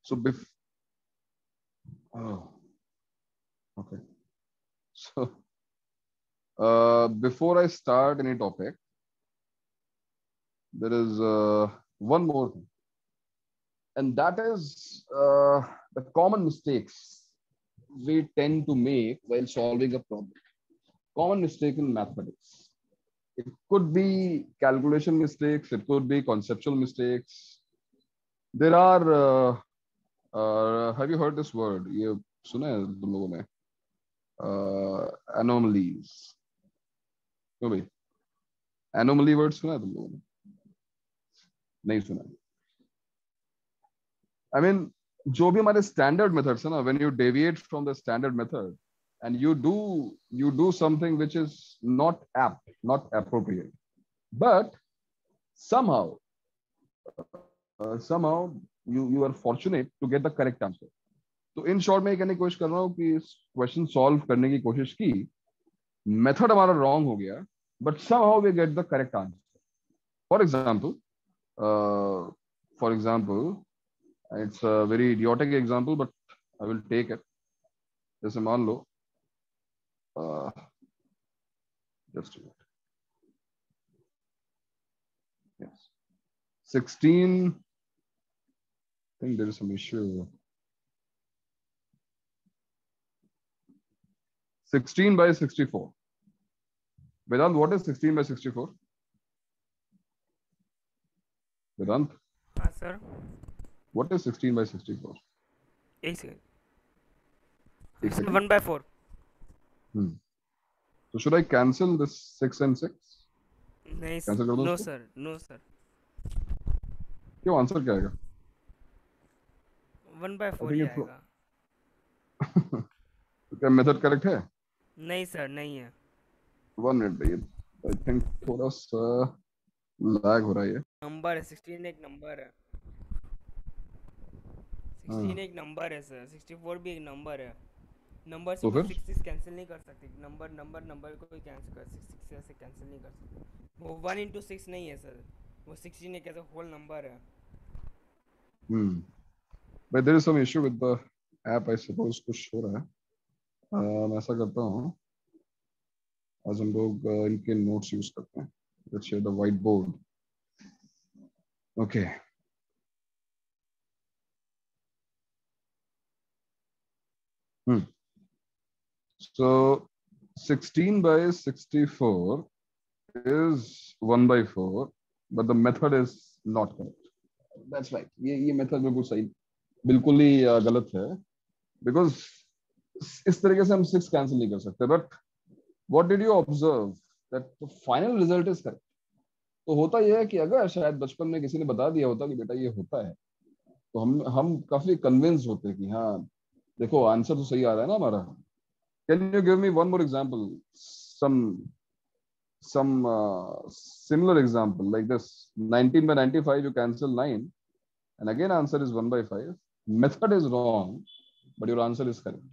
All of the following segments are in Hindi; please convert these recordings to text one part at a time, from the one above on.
So oh, okay. So before I start any topic, there is one more thing, and that is the common mistakes we tend to make while solving a problem. Common mistake in mathematics. It could be calculation mistakes. It could be conceptual mistakes. There are. Have you heard this word? ये सुना है तुम लोगों ने? Anomalies. क्यों भाई? Anomaly word सुना है तुम लोगों ने? नहीं सुना. I mean, जो भी हमारे standard methods है ना, when you deviate from the standard method and you do something which is not apt, not appropriate, but somehow you are fortunate to get the correct answer. तो इन शॉर्ट में कहने की कोशिश कर रहा हूँ कि क्वेश्चन सॉल्व करने की कोशिश की, मेथड हमारा रॉन्ग हो गया, but somehow we get the correct answer. For example, it's a very idiotic example, but I will take it. जैसे मान लो, just a minute. Yes, 16. I think there is some issue. 16 by 64. Vedant, what is 16 by 64? Vedant? Sir. What is 16 by 64? It's 1 by 4. So should I cancel this 6 and 6? Nice. Cancel कर दूं No इसको? sir, no sir. क्यों आंसर क्या आएगा? 1 by 4 think ही it's आएगा. तो क्या मेथड करेक्ट है? नहीं सर, नहीं है. 1 मिनट भाई, आई थिंक थोड़ा सा लैग हो रहा है. नंबर है 16, एक नंबर है. 16 एक नंबर है सर. 64 भी एक नंबर है. नंबर से तो कोई फिर 6 कैंसिल नहीं कर सकते. नंबर को कोई कैंसिल कर 6 से कैंसिल नहीं कर सकते. वो 1 into 6 नहीं है सर. वो 16 एक ऐसा होल नंबर है. but there is some issue with the app, I suppose. कुछ हो रहा है. मैं ऐसा करता हूँ, आज हम लोग इनके नोट्स यूज करते हैं. Let's share the white board. Okay. So 16 by 64 is 1 by 4, but the method is not correct. That's right. ये method बिल्कुल ही गलत है, because इस तरीके से हम 6 कैंसिल नहीं कर सकते. But what did you observe? That the final result is correct. तो होता यह है कि अगर शायद बचपन में किसी ने बता दिया होता कि बेटा ये होता है, तो हम काफी कन्विंस होते कि हाँ देखो आंसर तो सही आ रहा है ना हमारा. Can you give me one more example? Some similar example like this. 19 by 95, you cancel 9, and again answer is 1 by 5. Method is wrong, but your answer is correct.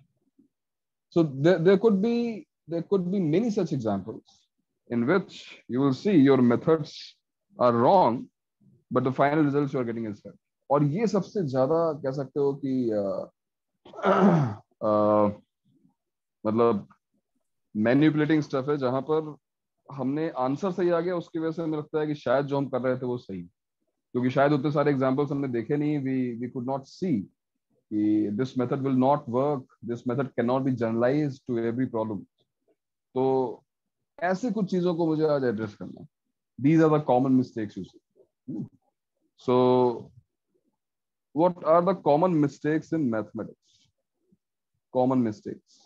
So there could be many such examples in which you will see your methods are wrong, but the final results you are getting is correct. और ये सबसे ज्यादा कह सकते हो कि मतलब मैनिपुलेटिंग स्टफ है, जहां पर हमने आंसर सही आ गया, उसकी वजह से हमें लगता है कि शायद जो हम कर रहे थे वो सही, क्योंकि शायद उतने सारे एग्जांपल्स हमने देखे नहीं. वी कुड नॉट सी कि this method will not work, this method can not be generalised to every problem. तो ऐसे कुछ चीजों को मुझे आज एड्रेस करना है. These are the common mistakes you see. So what are the common mistakes in mathematics? Common mistakes.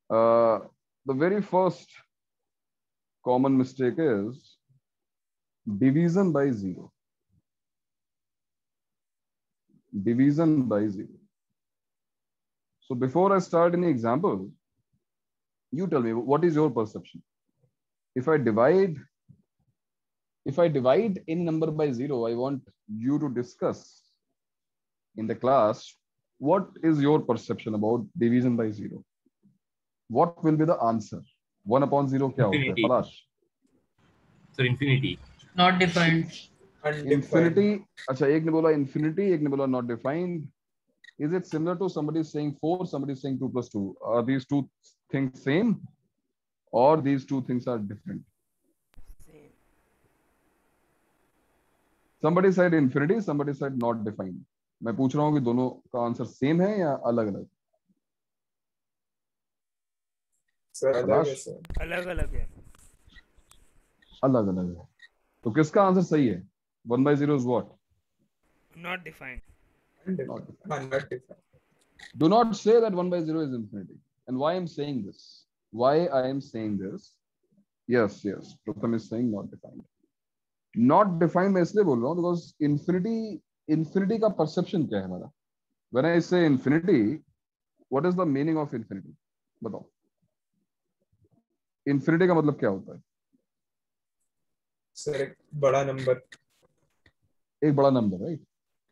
The very first common mistake is division by zero. Division by zero. So before I start any example, you tell me what is your perception. If I divide any number by zero, I want you to discuss in the class what is your perception about division by zero. What will be the answer? 1 upon 0 क्या होता है? Infinity. Palash. Sir, infinity. Not defined. Undefined. Infinity, अच्छा एक ने बोला इंफिनिटी, एक ने बोला not defined. Is it similar to somebody saying 4, somebody saying 2 plus 2? Are these two things same or these two things are different? Same. Somebody said infinity, somebody said not defined. मैं पूछ रहा हूँ कि दोनों का आंसर सेम है या अलग अलग? सर अलग है सर. अलग अलग है. अलग अलग है. तो किसका आंसर सही है? 1/0 is what? Not defined. Undefined. Not defined. Do not say that 1/0 is infinity. And why I'm saying this? Why I am saying this? Yes, yes. Pratham is saying not defined. Not defined मैं इसलिए बोल रहा हूँ because infinity का perception क्या है हमारा? When I say infinity, what is the meaning of infinity? बताओ. Infinity का मतलब क्या होता है? सर एक बड़ा नंबर. एक बड़ा नंबर, राइट?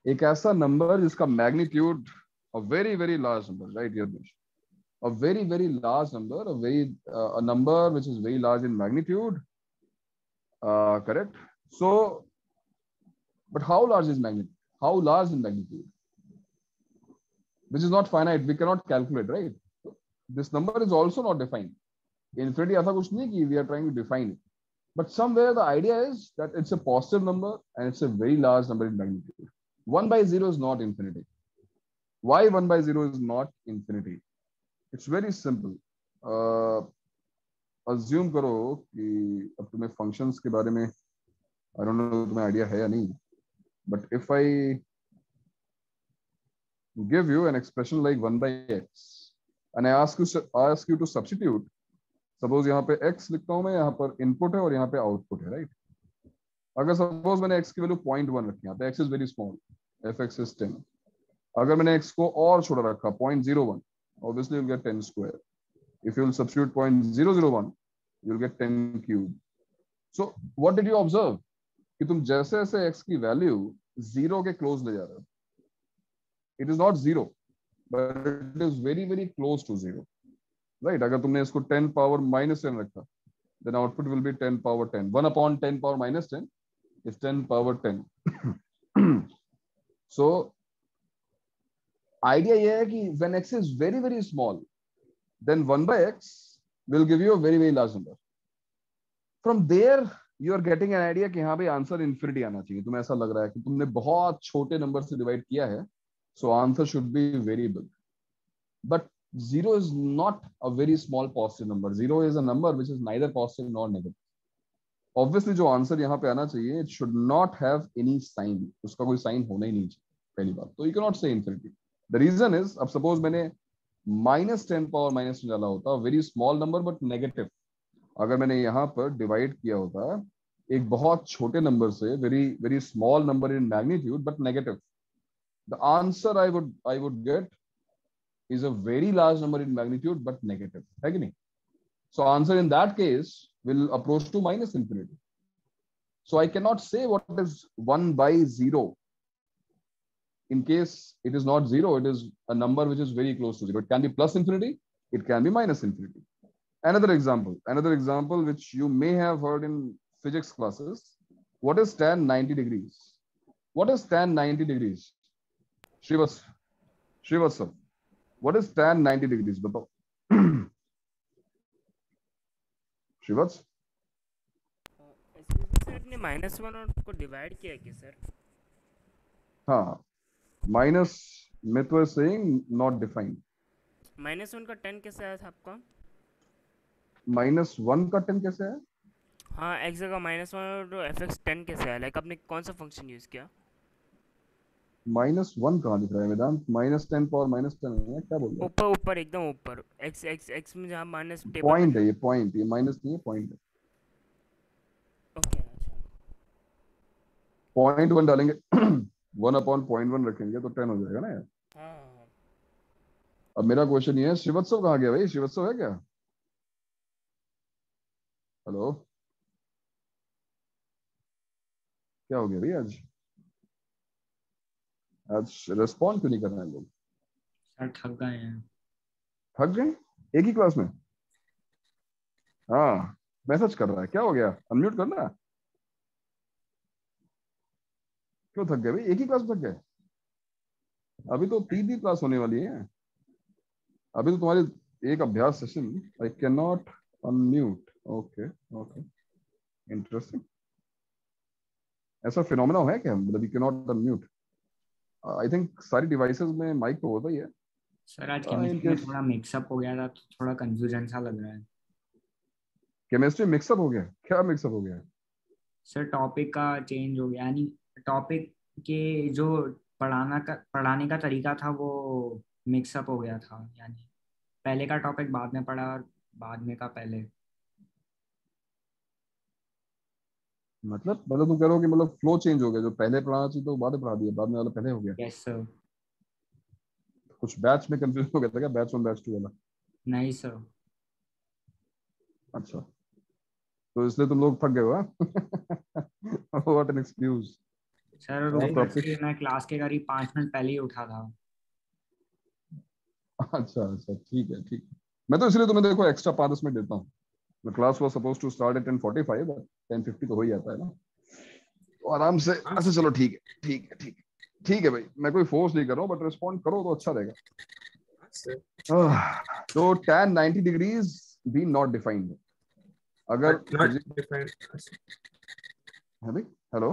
एक ऐसा नंबर जिसका magnitude a very very large number, right? A very very large number, a number which is very large in magnitude, correct? So but how large is magnitude? How large in magnitude? Which is not finite, we cannot calculate, right? This number is also not defined. Infinity ऐसा कुछ नहीं कि we are trying to define it, but somewhere the idea is that it's a positive number and it's a very large number in magnitude. 1/0 is not infinity. Why 1/0 is not infinity? It's very simple. Assume करो कि अब तुम्हें functions के बारे में I don't know तुम्हें idea है या नहीं, but if I give you an expression like 1/x and I ask you to substitute, suppose यहाँ पे x लिखता हूँ मैं, यहाँ पर input है और यहाँ पे output है, right? अगर suppose मैंने x की वैल्यू 0.1 रखी, यहाँ पे x is very small, f(x) is 10. अगर मैंने x को और छोटा रखा 0.01, obviously you'll get 10 square. If you'll substitute 0.001, you'll get 10 cube. So what did you observe? कि तुम जैसे जैसे x की वैल्यू 0 के क्लोज ले जा रहे हो. It is not 0, but it is very very close to 0, right? अगर तुमने इसको 10 power -10 रखा, then output will be 10 power 10. 1 upon 10 power -10 is 10 power 10. So idea ये है कि when x is very very small, then 1/x will give you a very very large number. From there you are getting an idea कि हाँ भाई आंसर इन्फिनिटी आना चाहिए. तुम्हें ऐसा लग रहा है कि तुमने बहुत छोटे नंबर से डिवाइड किया है, so answer should be very big. But 0 is not a very small positive number. 0 is a number which is neither positive nor negative. Obviously जो आंसर यहाँ पे आना चाहिए, it should not have any sign. उसका कोई साइन होना ही नहीं चाहिए, पहली बात. तो you cannot say infinity. The reason is, अब suppose मैंने -10 power -10 डाला होता, very small number but negative. अगर मैंने यहाँ पर डिवाइड किया होता एक बहुत छोटे नंबर से, very very small number in magnitude but negative, the answer I would get is a very large number in magnitude but negative, है कि नहीं? So answer in that case will approach to minus infinity. So I cannot say what is 1/0. In case it is not 0, it is a number which is very close to 0. It can be plus infinity, it can be minus infinity. Another example which you may have heard in physics classes. What is tan 90 degrees? What is tan 90 degrees? Srivastava, what is tan 90 degrees? बताओ. Srivats? सर ने -1 और को डिवाइड किया क्या सर? हाँ, minus myth was saying not defined. -1 का 10 कैसे आया था आपका? -1 का 10 कैसे है? हाँ x जगह -1 और fx 10 कैसे आया? लाइक आपने कौन सा फंक्शन यूज किया? -1 कहाँ दिख रहा है वेदांत? -10 पावर -10 है, क्या बोल रहे ऊपर ऊपर एकदम ऊपर x में जहाँ माइनस हो? टेबल पॉइंट है, ये पॉइंट, ये माइनस नहीं है, पॉइंट है. ओके अच्छा 0.1 डालेंगे 1/0.1 रखेंगे तो 10 हो जाएगा ना यार. हाँ. अब मेरा क्वेश्चन ये है, श्रीवत्सव कहाँ गया भाई? श्रीवत्सव है क्या? हेलो, क्या हो गया भाई? आज रेस्पॉन्ड क्यों नहीं कर रहे हैं लोग? सर थक गए हैं. थक गए? एक ही क्लास में? हाँ, मैसेज कर रहा है, क्या हो गया? अनम्यूट करना. क्यों थक गए भाई? एक ही क्लास थक गए? अभी तो तीन क्लास होने वाली है। अभी तो तुम्हारी एक अभ्यास session. I can not unmute. Okay okay, interesting. ऐसा फिनोमेना है क्या, मतलब you can not unmute? I think सारी डिवाइसेस में माइक तो होता ही है। सर आज इन केमिस्ट्री में केस थोड़ा मिक्सअप हो गया था तो थोड़ा कंफ्यूजन सा लग रहा है। केमिस्ट्री मिक्सअप हो गया? क्या मिक्सअप हो गया? सर टॉपिक का चेंज हो गया, यानी टॉपिक के जो पढ़ाने का तरीका था वो मिक्सअप हो गया था, यानी पहले का टॉपिक बाद में पढ़ा और बाद में का पहले। मतलब तुम कह रहे हो कि मतलब फ्लो चेंज हो गया, जो पहले पढ़ाना चाहिए तो बाद में पढ़ा दिया, बाद में वाला पहले हो गया। Yes sir. कुछ बैच में कंफ्यूजन हो गया था क्या, बैच वन बैच टू वाला? नहीं सर। अच्छा, तो इसलिए तुम लोग थक गए हो? What an excuse. सर और ऊपर टॉपिक। से मैं क्लास के करीब 5 मिनट पहले ही उठा था। अच्छा अच्छा, ठीक है ठीक है। मैं तो इसलिए तुम्हें देखो एक्स्ट्रा 5-10 मिनट देता हूँ। The class was supposed to start at 10:45, but 10:50 तो हो ही जाता है ना। तो आराम से। हाँ अच्छा चलो ठीक है ठीक है ठीक है ठीक है भाई, मैं कोई फोर्स नहीं कर रहा हूँ, बट रिस्पॉन्ड करो तो अच्छा रहेगा। सर। तो tan 90 degrees be not defined. अगर बट नॉट डिफाइंड। है भाई? हेलो।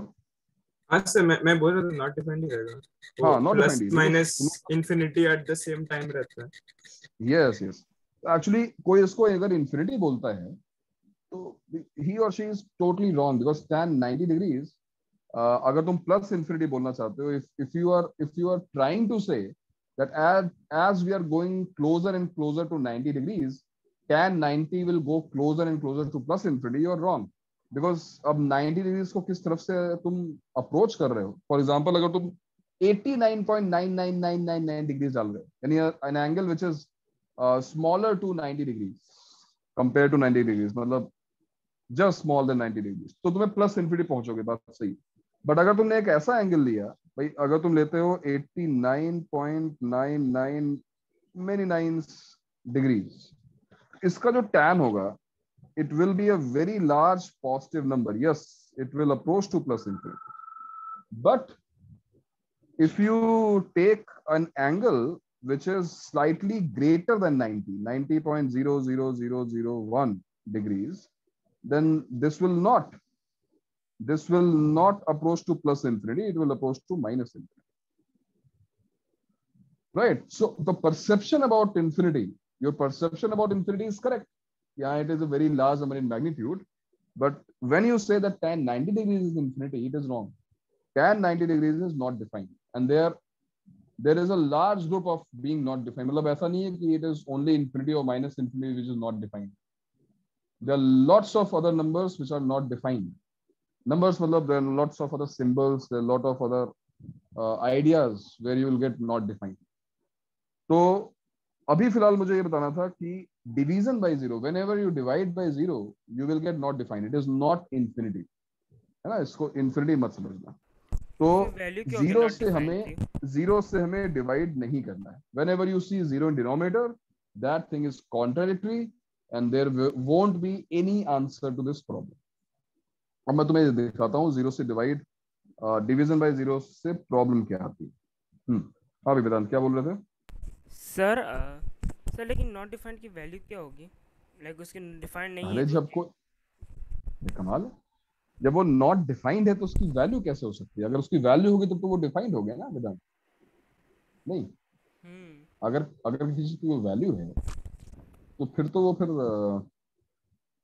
हाँ सर, मैं बोल रहा था नॉट डिफाइंड ही रहेगा। वो हाँ, not plus defined because minus infinity at the same time रहता है। यस यस, एक्चुअली कोई इसको अगर इंफिनिटी बोलता है तो ही और she is totally wrong, because tan 90 degrees अगर तुम प्लस इंफिनिटी बोलना चाहते हो, if you are trying to say that as we are going closer and closer to 90 degrees, tan 90 will go closer and closer to plus infinity. You're wrong, because अब 90 degrees को किस तरफ से तुम अप्रोच कर रहे हो? फॉर एग्जाम्पल अगर तुम 89.99999 डिग्रीज डाल रहे हो, यानी an angle which is smaller to 90 degrees compared to 90 degrees, मतलब जस्ट स्मॉल देन 90 डिग्रीज, तो तुम्हें प्लस इन्फिनिटी पहुंचोगे, बात सही। बट अगर तुमने एक ऐसा एंगल लिया भाई, अगर तुम लेते हो 89.99 मेनी नाइन्स डिग्रीज, इसका जो टैन होगा, it will be a very large positive number. Yes, it will approach two plus infinity, but if you take an angle which is slightly greater than 90.00001 degrees, then this will not approach to plus infinity, it will approach to minus infinity, right? So the perception about infinity, your perception about infinity is correct. Yeah, it is a very large number in magnitude, but when you say that tan 90 degrees is infinity, it is wrong. Tan 90 degrees is not defined, and there is a large group of being not defined. मतलब ऐसा नहीं है कि it is only infinity or minus infinity which is not defined. There are lots of other numbers which are not defined. Numbers मतलब there are lots of other symbols, there are a lot of other ideas where you will get not defined. तो अभी फिलहाल मुझे ये बताना था कि division by zero, when ever you divide by zero, you will get not defined, it is not infinity, है ना? इसको इंफिनिटी मत समझना। तो फिर वैल्यू क्या होगी नॉट डिफाइंड की? जीरो से हमें डिवाइड नहीं करना है। Whenever you see zero in denominator, that thing is contradictory and there won't be any answer to this problem. अब मैं तुम्हें दिखाता हूँ जीरो से डिवाइड, डिवीजन बाय जीरो से प्रॉब्लम क्या आती है। हाँ भी वेदांत, क्या बोल रहे थे? सर सर लेकिन नॉट डिफाइंड की वैल्यू क्या होगी? लाइक उसकी डिफाइंड नहीं है अरे तो जब कोई, ये कमाल है, जब वो नॉट डिफाइंड है तो उसकी वैल्यू कैसे हो सकती है? अगर उसकी वैल्यू होगी तो वो डिफाइंड हो गया ना वेदांत? नहीं, अगर अगर किसी चीज की वो वैल्यू है तो फिर तो वो फिर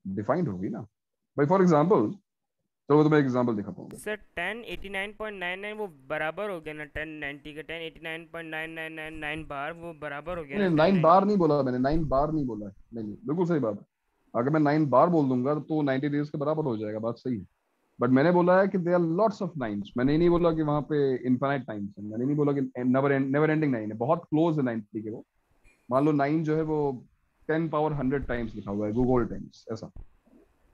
डिफाइंड होगी ना भाई। फॉर एग्जाम्पल, चलो तुम्हें एग्जाम्पल दिखाता हूँ। सर 1089.99 वो बराबर हो गया ना 1090 का? 1089.9999 बार वो बराबर हो गया नहीं, ना 9 बार 1090? नहीं बोला मैंने, 9 बार नहीं बोला है। नहीं नहीं, बिल्कुल सही बात है। अगर मैं 9 बार बोल दूंगा तो 90 डेज के बराबर हो जाएगा, बात सही है। बट मैंने बोला है कि there are lots of nines. मैंने ये नहीं बोला कि वहां पे इनफाइनाइट टाइम्स है, मैंने नहीं बोला कि नेवर एंडिंग नाइन है, बहुत क्लोज है 90 के वो। मान लो 9 जो है वो 10 पावर 100 टाइम्स लिखा हुआ है, गूगल टाइम्स ऐसा।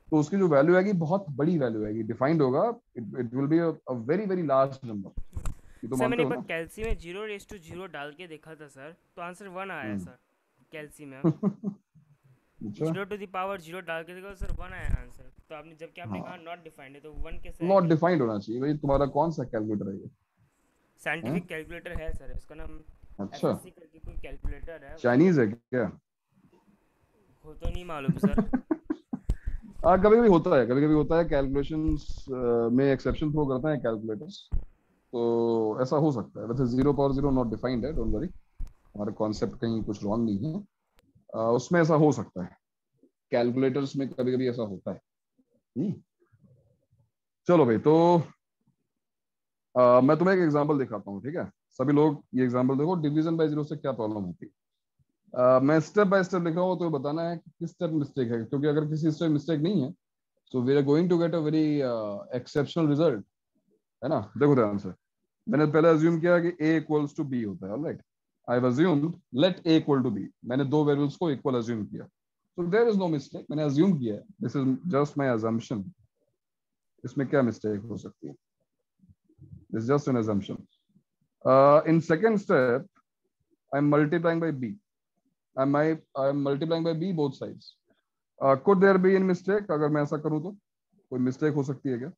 तो उसकी जो वैल्यू आएगी बहुत बड़ी वैल्यू आएगी, डिफाइंड होगा, it will be a very very large number. ये तो सर मानते मैंने हो एक बार ना? कैल्सी में 0:0 डाल के देखा था सर, तो आंसर 1 आया हम्म। सर कैल्सी में। अच्छा 0 टू द पावर 0 डाल के देखो सर 1 आया आंसर। तो आपने जबकि आपने हाँ कहा नॉट डिफाइंड है तो 1 कैसे नॉट आएगा? डिफाइंड होना चाहिए भाई। तुम्हारा कौन सा कैलकुलेटर है ये? हैं? साइंटिफिक कैलकुलेटर है सर, उसका नाम अच्छा एफएससी करके कोई कैलकुलेटर है उसमें। चाइनीज है क्या? वो तो नहीं मालूम सर। हाँ कभी कभी होता है, कभी कभी होता है कैलकुलेशंस में एक्सेप्शन थ्रो करते हैं कैलकुलेटर्स। तो ऐसा हो सकता है। वैसे 0 पावर 0 नॉट डिफाइंड है, डोंट वरी। हमारा कॉन्सेप्ट कहीं कुछ रॉन्ग नहीं है। उसमें ऐसा हो सकता है, कैलकुलेटर्स में कभी कभी ऐसा होता है। हम्म, चलो भाई। तो मैं तुम्हें एक एग्जांपल दिखाता हूँ, ठीक है? सभी लोग ये एग्जांपल देखो, डिवीजन बाय जीरो से क्या प्रॉब्लम होती है। मैं स्टेप बाय स्टेप लिख रहा हूँ, तो बताना है कि किस स्टेप मिस्टेक है, क्योंकि अगर किसी स्टेप मिस्टेक नहीं है so we are going to get a very exceptional result, है ना? देखो ध्यान से। मैंने पहले अज्यूम किया कि a इक्वल्स टू b होता है, alright. I have assumed let a equal to b। मैंने दो वेरिएबल्स को इक्वल अज्यूम किया, so there is no mistake। मैंने अज्यूम किया है, this is just my assumption। इसमें क्या मिस्टेक हो सकती है? This just an assumption। In second step I'm multiplying by b। I'm multiplying by b both sides। could there be any mistake? अगर मैं ऐसा करूं तो कोई मिस्टेक हो सकती है क्या?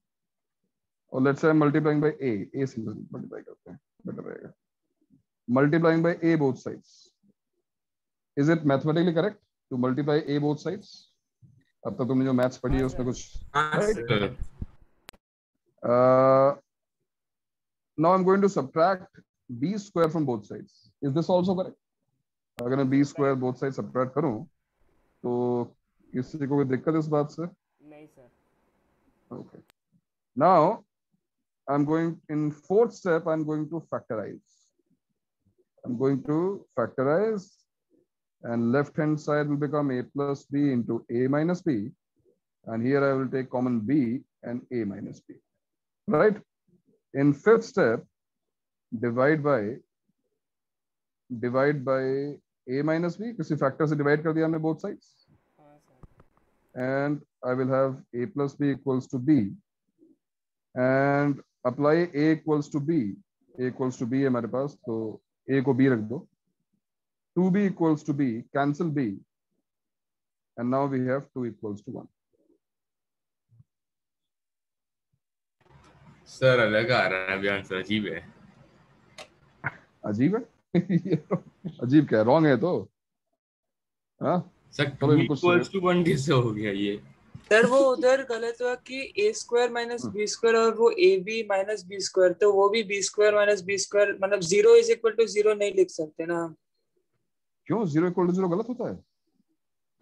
और let's say multiplying by a से मल्टीप्लाई करते हैं, बेटर रहेगा। Multiplying by a both sides, is it mathematically correct to multiply a both sides? अब तक तुमने जो मैथ्स पढ़ी हाँ है उसमें सर, कुछ हाँ right? Sir. Now I'm going to subtract b square from both sides, is this also correct? अगर मैं b square correct. both sides subtract करूं तो किसी को कोई दिक्कत इस बात से? नहीं sir. Okay, now I'm going in fourth step, I'm going to factorize। I'm going to factorize, and left hand side will become a plus b into a minus b, and here I will take common b and a minus b, right? In fifth step, divide by a minus b, किसी फैक्टर से डिवाइड कर दिया हमने both sides, हाँ sir. and I will have a plus b equals to b, and apply a equals to b। a equals to b है हमारे पास, तो a को b रख दो। 2b equals to b, cancel b, and now we have 2 equals to 1। Sir अलग आ रहा है अभी आंसर, अजीब है। अजीब है ये तो अजीब क्या है, रॉन्ग है तो। हाँ सर चलो 2 इनको कुछ इक्वल्स टू 1 कैसे हो गया ये? सर वो उधर गलत हुआ कि A square minus B square और वो A B minus B square, तो वो भी B square minus B square मतलब 0 इज इक्वल टू 0 नहीं लिख सकते ना हम। क्यों 0 इक्वल टू 0 गलत होता है?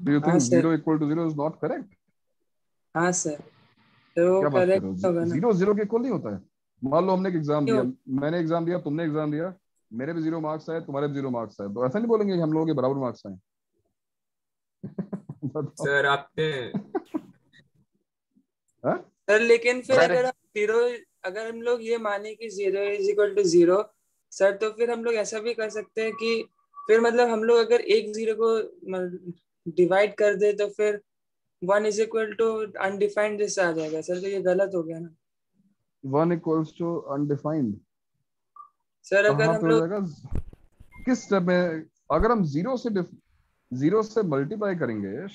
डू यू हाँ think sir. 0 equal to 0 is not correct? हाँ सर, तो क्या बात कर रहे करेक्ट होगा हो? ना। 0 0 के इक्वल नहीं होता है। मान लो हमने एक एग्जाम दिया, क्यों? मैंने एग्जाम दिया, तुमने एग्जाम दिया, मेरे भी 0 मार्क्स आए, तुम्हारे भी 0 मार्क्स आए, तो ऐसा नहीं बोलेंगे कि हम लोगों के बराबर मार्क्स आए। बताओ। सर आपने हाँ? सर लेकिन फिर सर अगर हम जीरो, अगर हम लोग ये माने कि 0 इज इक्वल टू 0 सर, तो फिर हम लोग ऐसा भी कर सकते हैं कि फिर मतलब हम लोग अगर एक जीरो को डिवाइड कर दे तो फिर 1 इज इक्वल टू अनडिफाइंड जैसा आ जाएगा सर, तो ये गलत हो गया ना 1 इक्वल्स टू अनडिफाइंड सर। अगर कहाँ हम पे हो लोग जाएगा? किस स्टेप में? अगर हम जीरो से मल्टीप्लाई करेंगे,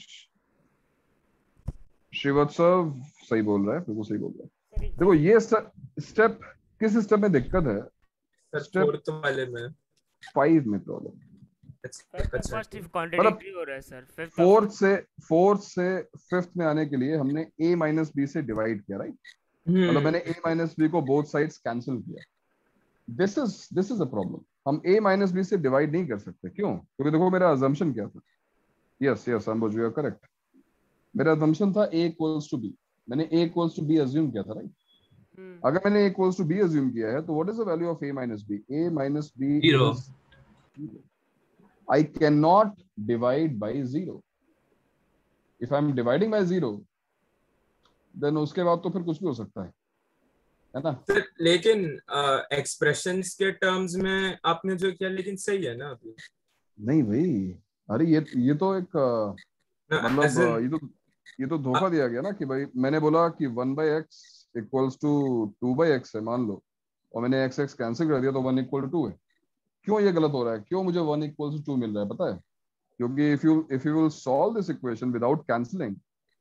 श्रीवत्सव सही बोल रहा है, बिल्कुल सही बोल रहा है। सर एक देखो ये स्टेप किस स्टेप में दिक्कत है? सर स्टेप फोर्थ वाले में। 5 में प्रॉब्लम। अच्छा फर्स्ट ठीक। कॉन्ट्रडिक्टरी हो रहा है सर। फिफ्थ फोर्थ से फिफ्थ में आने के लिए हमने a माइनस बी से डिवाइड किया, राइट? मतलब मैंने a माइनस बी को बोथ साइड्स कैंसिल किया। This is a problem. हम a माइनस बी से डिवाइड नहीं कर सकते, क्यों? क्योंकि देखो मेरा अजम्पशन क्या था। Yes yes Ambuj you are correct. मेरा अजम्पशन था a इक्वल्स टू b। मैंने a equals to b assume किया था, राइट? अगर मैंने a equals to b assume किया है तो what is the value of a minus b? a minus b 0। Is I cannot divide by 0। If I'm dividing by 0, then उसके बाद तो फिर कुछ भी हो सकता है ना? सर लेकिन एक्सप्रेशंस के टर्म्स में आपने जो किया लेकिन सही है ना अभी? नहीं भाई, अरे ये तो एक as in, मतलब ये तो धोखा दिया गया ना कि भाई मैंने बोला कि 1/x इक्वल्स टू 2/x है, मान लो, और मैंने x x कैंसिल कर दिया तो 1 इक्वल टू 2 है। क्यों ये गलत हो रहा है? क्यों मुझे 1 इक्वल्स टू 2 मिल रहा है पता है? क्योंकि if you will solve this equation without cancelling,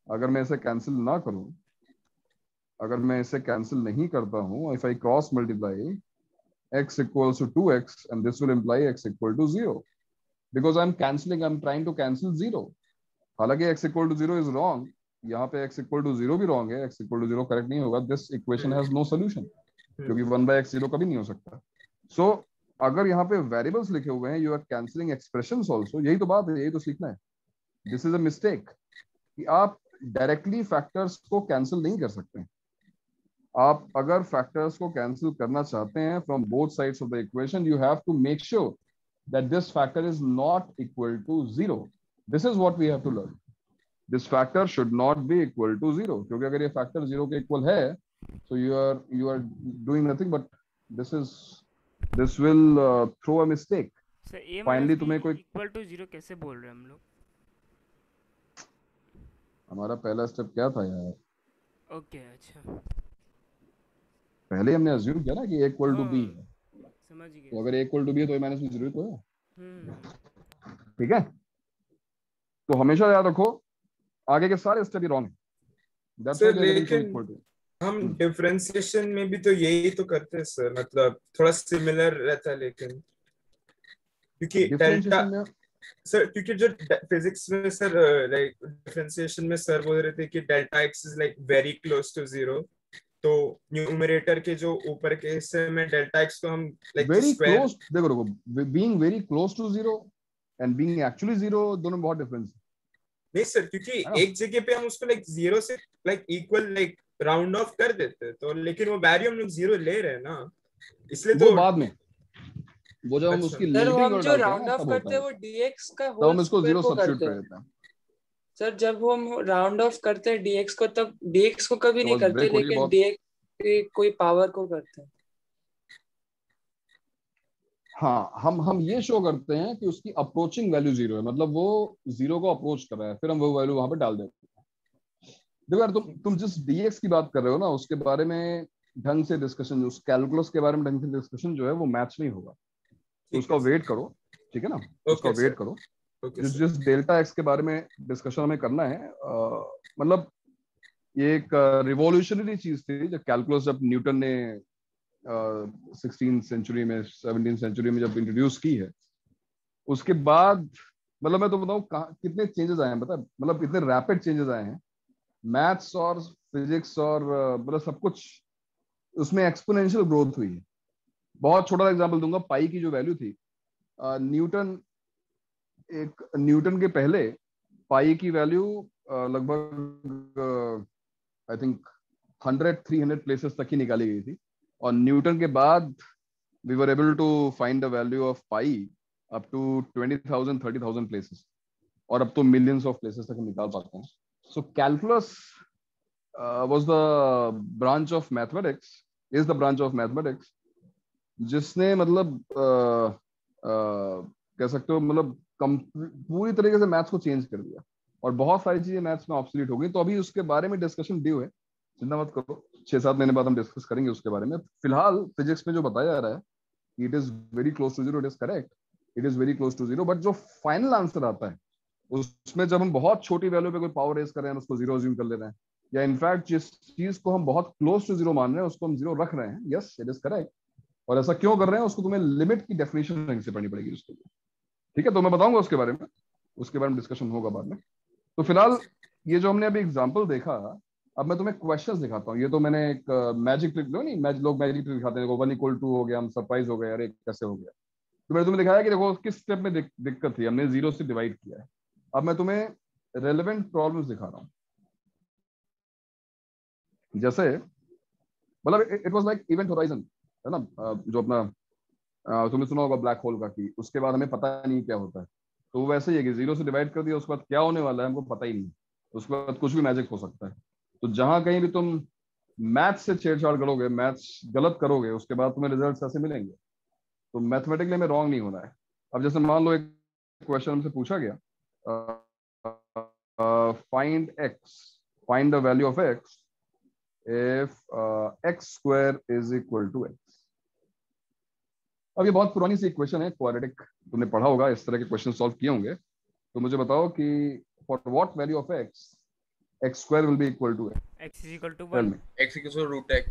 अगर मैं इसे कैंसिल ना करूं, अगर मैं इसे कैंसिल नहीं करता हूं, if I cross multiply x equals to 2x and this will imply x equal to 0 because I'm cancelling, I'm trying to cancel 0. हालांकि x equal to 0 is wrong, यहाँ पे x equal to 0 भी wrong है, x equal to 0 करेक्ट नहीं होगा. This equation has no solution क्योंकि 1/x 0 कभी नहीं हो सकता. So अगर यहाँ पे वेरिएबल्स लिखे हुए हैं, you are cancelling expressions also. यही तो बात है, यही तो सीखना है. दिस इज अ मिस्टेक कि आप डायरेक्टली फैक्टर्स को कैंसिल नहीं कर सकते. आप अगर फैक्टर्स को कैंसिल करना चाहते हैं from both sides of the equation, you have to make sure that this factor is not equal to 0. This is what we have to learn. This factor should not be equal to 0, क्योंकि अगर ये फैक्टर 0 के इक्वल है, so you are doing nothing, but this will throw a mistake. Sir a Finally तुम्हें कोई इक्वल टू 0 कैसे बोल रहे हैं हम लोग? हमारा पहला स्टेप क्या था यार? ओके अच्छा, पहले हमने अज्यूम किया ना कि a इक्वल टू b है. समझ गए. तो अगर a इक्वल टू b है तो a माइनस b 0 तो है. ठीक है, तो हमेशा याद रखो आगे के सारे स्टेप ही रॉन्ग है. That's why they are getting equal to. हम डिफरेंशिएशन में भी तो यही तो करते हैं सर, मतलब थोड़ा सिमिलर रहता है, लेकिन क्योंकि डेल्टा सर, क्योंकि जो फिजिक्स में सर लाइक डिफरेंशिएशन में सर बोल रहे थे कि delta x is like very close to 0, तो न्यूमरेटर के जो ऊपर के हिस्से में डेल्टा एक्स को हम लाइक वेरी स्क्वायर. क्लोज, देखो being very close to 0 and being actually 0 दोनों में बहुत डिफरेंस है. नहीं सर, क्योंकि एक जगह पे हम उसको लाइक 0 से like equal like round of कर देते तो, लेकिन वो वैल्यू हम लोग 0 ले रहे हैं ना, इसलिए वो तो बाद में, वो जब हम उसकी सर लिमिटिंग हम और जो डालते हैं राउंड ना ऑफ तब करते हैं होता वो है, dx का तब हम होल इसको स्क्वायर 0 को सब्स्टिट्यूट करते कर हैं. देते हैं. सर जब वो हम राउंड ऑफ करते हैं dx को, तब dx को कभी नहीं आवाज करते, ब्रेक हो रही है लेकिन बहुत. dx की कोई पावर को करते हैं. हाँ, हम ये शो करते हैं कि उसकी अप्रोचिंग वैल्यू 0 है, मतलब वो 0 को अप्रोच कर रहा है, फिर हम वो वैल्यू वहां पे डाल देते हैं. देखो यार, तुम जिस dx की बात कर रहे हो ना, उसके बारे में ढंग से डिस्कशन, उस कैलकुलस के बारे में ढंग से डिस्कशन जो है वो मैच नहीं होगा. तो उसका वेट करो, ठीक है ना, उसका वेट करो. जिस डेल्टा एक्स के बारे में डिस्कशन हमें करना है, मतलब ये एक रिवॉल्यूशनरी चीज थी जब कैलकुलस, जब न्यूटन ने 16th सेंचुरी में 17th सेंचुरी में जब इंट्रोड्यूस की है. उसके बाद मतलब मैं तो बताऊं कितने चेंजेस आए हैं, पता है, मतलब इतने रैपिड चेंजेस आए हैं. मैथ्स और फिजिक्स और मतलब सब कुछ उसमें एक्सपोनेंशियल ग्रोथ हुई है. बहुत छोटा एग्जांपल दूंगा. पाई की जो वैल्यू थी, न्यूटन के पहले पाई की वैल्यू लगभग आई थिंक 100-300 प्लेसेस तक ही निकाली गई थी, और न्यूटन के बाद we were able to find the value of pi up to 20,000-30,000 places, और अब तो मिलियंस ऑफ प्लेसेस तक हम निकाल पाते हैं. So calculus was the branch of mathematics, is the branch of mathematics जिसने मतलब कह सकते हो मतलब पूरी तरीके से मैथ्स को चेंज कर दिया, और बहुत सारी चीजें मैथ्स में ऑब्सोलीट हो गई. तो अभी उसके बारे में डिस्कशन ड्यू है, चिंता मत करो, 6-7 महीने बाद हम डिस्कस करेंगे उसके बारे में. फिलहाल फिजिक्स में जो बताया जा रहा है, it is very close to 0, it is correct, it is very close to 0, but जो फाइनल आंसर आता है उसमें जब हम बहुत छोटी वैल्यू पे कोई पावर रेज कर रहे हैं, उसको 0 अज्यूम कर ले रहे हैं, या इनफैक्ट जिस चीज को हम बहुत क्लोज टू 0 मान रहे हैं उसको हम 0 रख रहे हैं, यस इट इज करेक्ट. और ऐसा क्यों कर रहे हैं, उसको तुम्हें लिमिट की डेफिनेशन ढंग से पढ़नी पड़ेगी उसके लिए, ठीक है. तो मैं बताऊंगा उसके बारे में डिस्कशन होगा बाद में. तो फिलहाल ये जो हमने अभी एग्जांपल देखा, अब मैं तुम्हें क्वेश्चंस दिखाता हूँ. ये तो मैंने एक मैजिक ट्रिक, नहीं लोग मैजिक ट्रिक दिखाते हैं, 1=2 हो गया, हम सरप्राइज हो गए, अरे कैसे हो गया. तो मैंने तुम्हें दिखाया कि देखो किस स्टेप में दिक्कत थी, हमने 0 से डिवाइड किया है. अब मैं तुम्हें रेलेवेंट प्रॉब्लम्स दिखा रहा हूँ. जैसे मतलब it was like event horizon है ना, जो अपना तुमने सुना होगा ब्लैक होल का, कि उसके बाद हमें पता नहीं क्या होता है. तो वो वैसे ही है कि 0 से डिवाइड कर दिया, उसके बाद क्या होने वाला है हमको पता ही नहीं, उसके बाद कुछ भी मैजिक हो सकता है. तो जहां कहीं भी तुम मैथ्स से छेड़छाड़ करोगे, मैथ्स गलत करोगे, उसके बाद तुम्हें रिजल्ट्स ऐसे मिलेंगे. तो मैथमेटिकली में रॉन्ग नहीं होना है. अब जैसे मान लो एक क्वेश्चन हमसे पूछा गया, find the value of x if x² is equal to x. अब ये बहुत पुरानी सी इक्वेशन है, क्वाड्रेटिक, तुमने पढ़ा होगा, इस तरह के क्वेश्चन सॉल्व किए होंगे. तो मुझे बताओ कि for what value of x square will be equal to x is equal to tell 1. me. x equals to root x.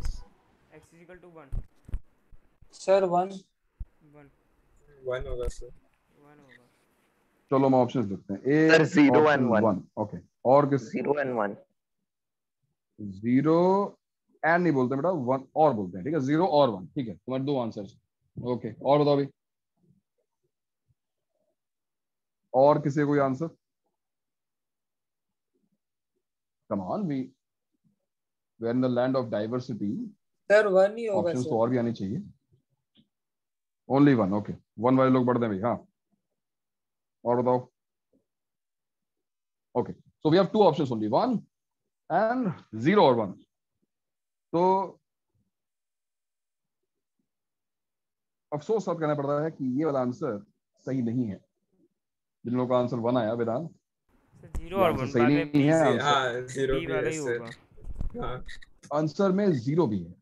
x is equal to 1. Sir 1 1 1 होगा सर. 1 होगा. चलो हम ऑप्शंस देखते हैं. ए Sir, 0 ऑप्शन and 1. 1. ओके. और किस 0 and 1. 0 एंड नहीं बोलते बेटा, 1 और बोलते हैं. ठीक है, 0 और 1. ठीक है, तुम्हारे दो आंसर्स. ओके, और बताओ भाई, और किसी कोई answer? Come on, we are in the land of diversity. Sir 1 ही होगा ऑप्शंस तो सर. और भी आनी चाहिए. ओनली 1. ओके, 1 वाले लोग पढ़ते हैं भाई. हाँ, और बताओ. Okay, so we have two options only, 1 and 0 और 1. तो अफसोस साथ कहना पड़ता है कि ये वाला आंसर सही नहीं है. जिन लोगों का आंसर 1 आया, वेदांत, सर 0 और 1 सही बाद में नहीं है. आंसर हाँ 0 B भी वाला है ही सर. होगा. हाँ आंसर में 0 भी है.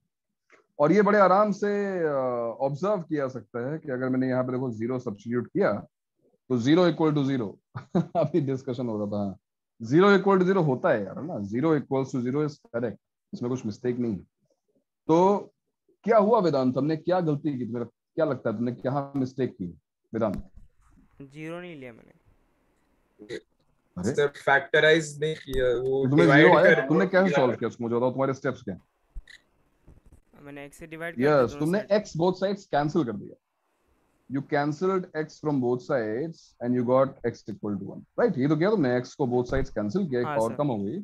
और ये बड़े आराम से ऑब्जर्व किया सकता है कि अगर मैंने यहाँ पे देखो 0 सब्स्टिट्यूट किया तो 0 इक्वल टू 0. अभी डिस्कशन हो रहा था. 0 इक्वल टू 0 होता है यार, ना. 0 इक्वल्स टू 0 इज करेक्ट. इसमें कुछ मिस्टेक नहीं. तो क्या हुआ वेदांत, हमने क्या गलती की? तुम्हें क्या लगता है तुमने क्या मिस्टेक की वेदांत? 0 नहीं लिया मैंने. अरे सर फैक्टराइज नहीं किया, वो तुम्हें 0 डिवाइड आया, कर तुमने कैसे सॉल्व किया उसको? मुझे बताओ तुम्हारे स्टेप्स क्या? मैंने x से डिवाइड कर यस, दिया. तुमने x बोथ साइड्स कैंसिल कर दिया. You cancelled x from both sides and you got x equal to 1. Right? ये तो किया तुमने, x को both sides cancel किया, एक हाँ, पावर sir. कम हो गई,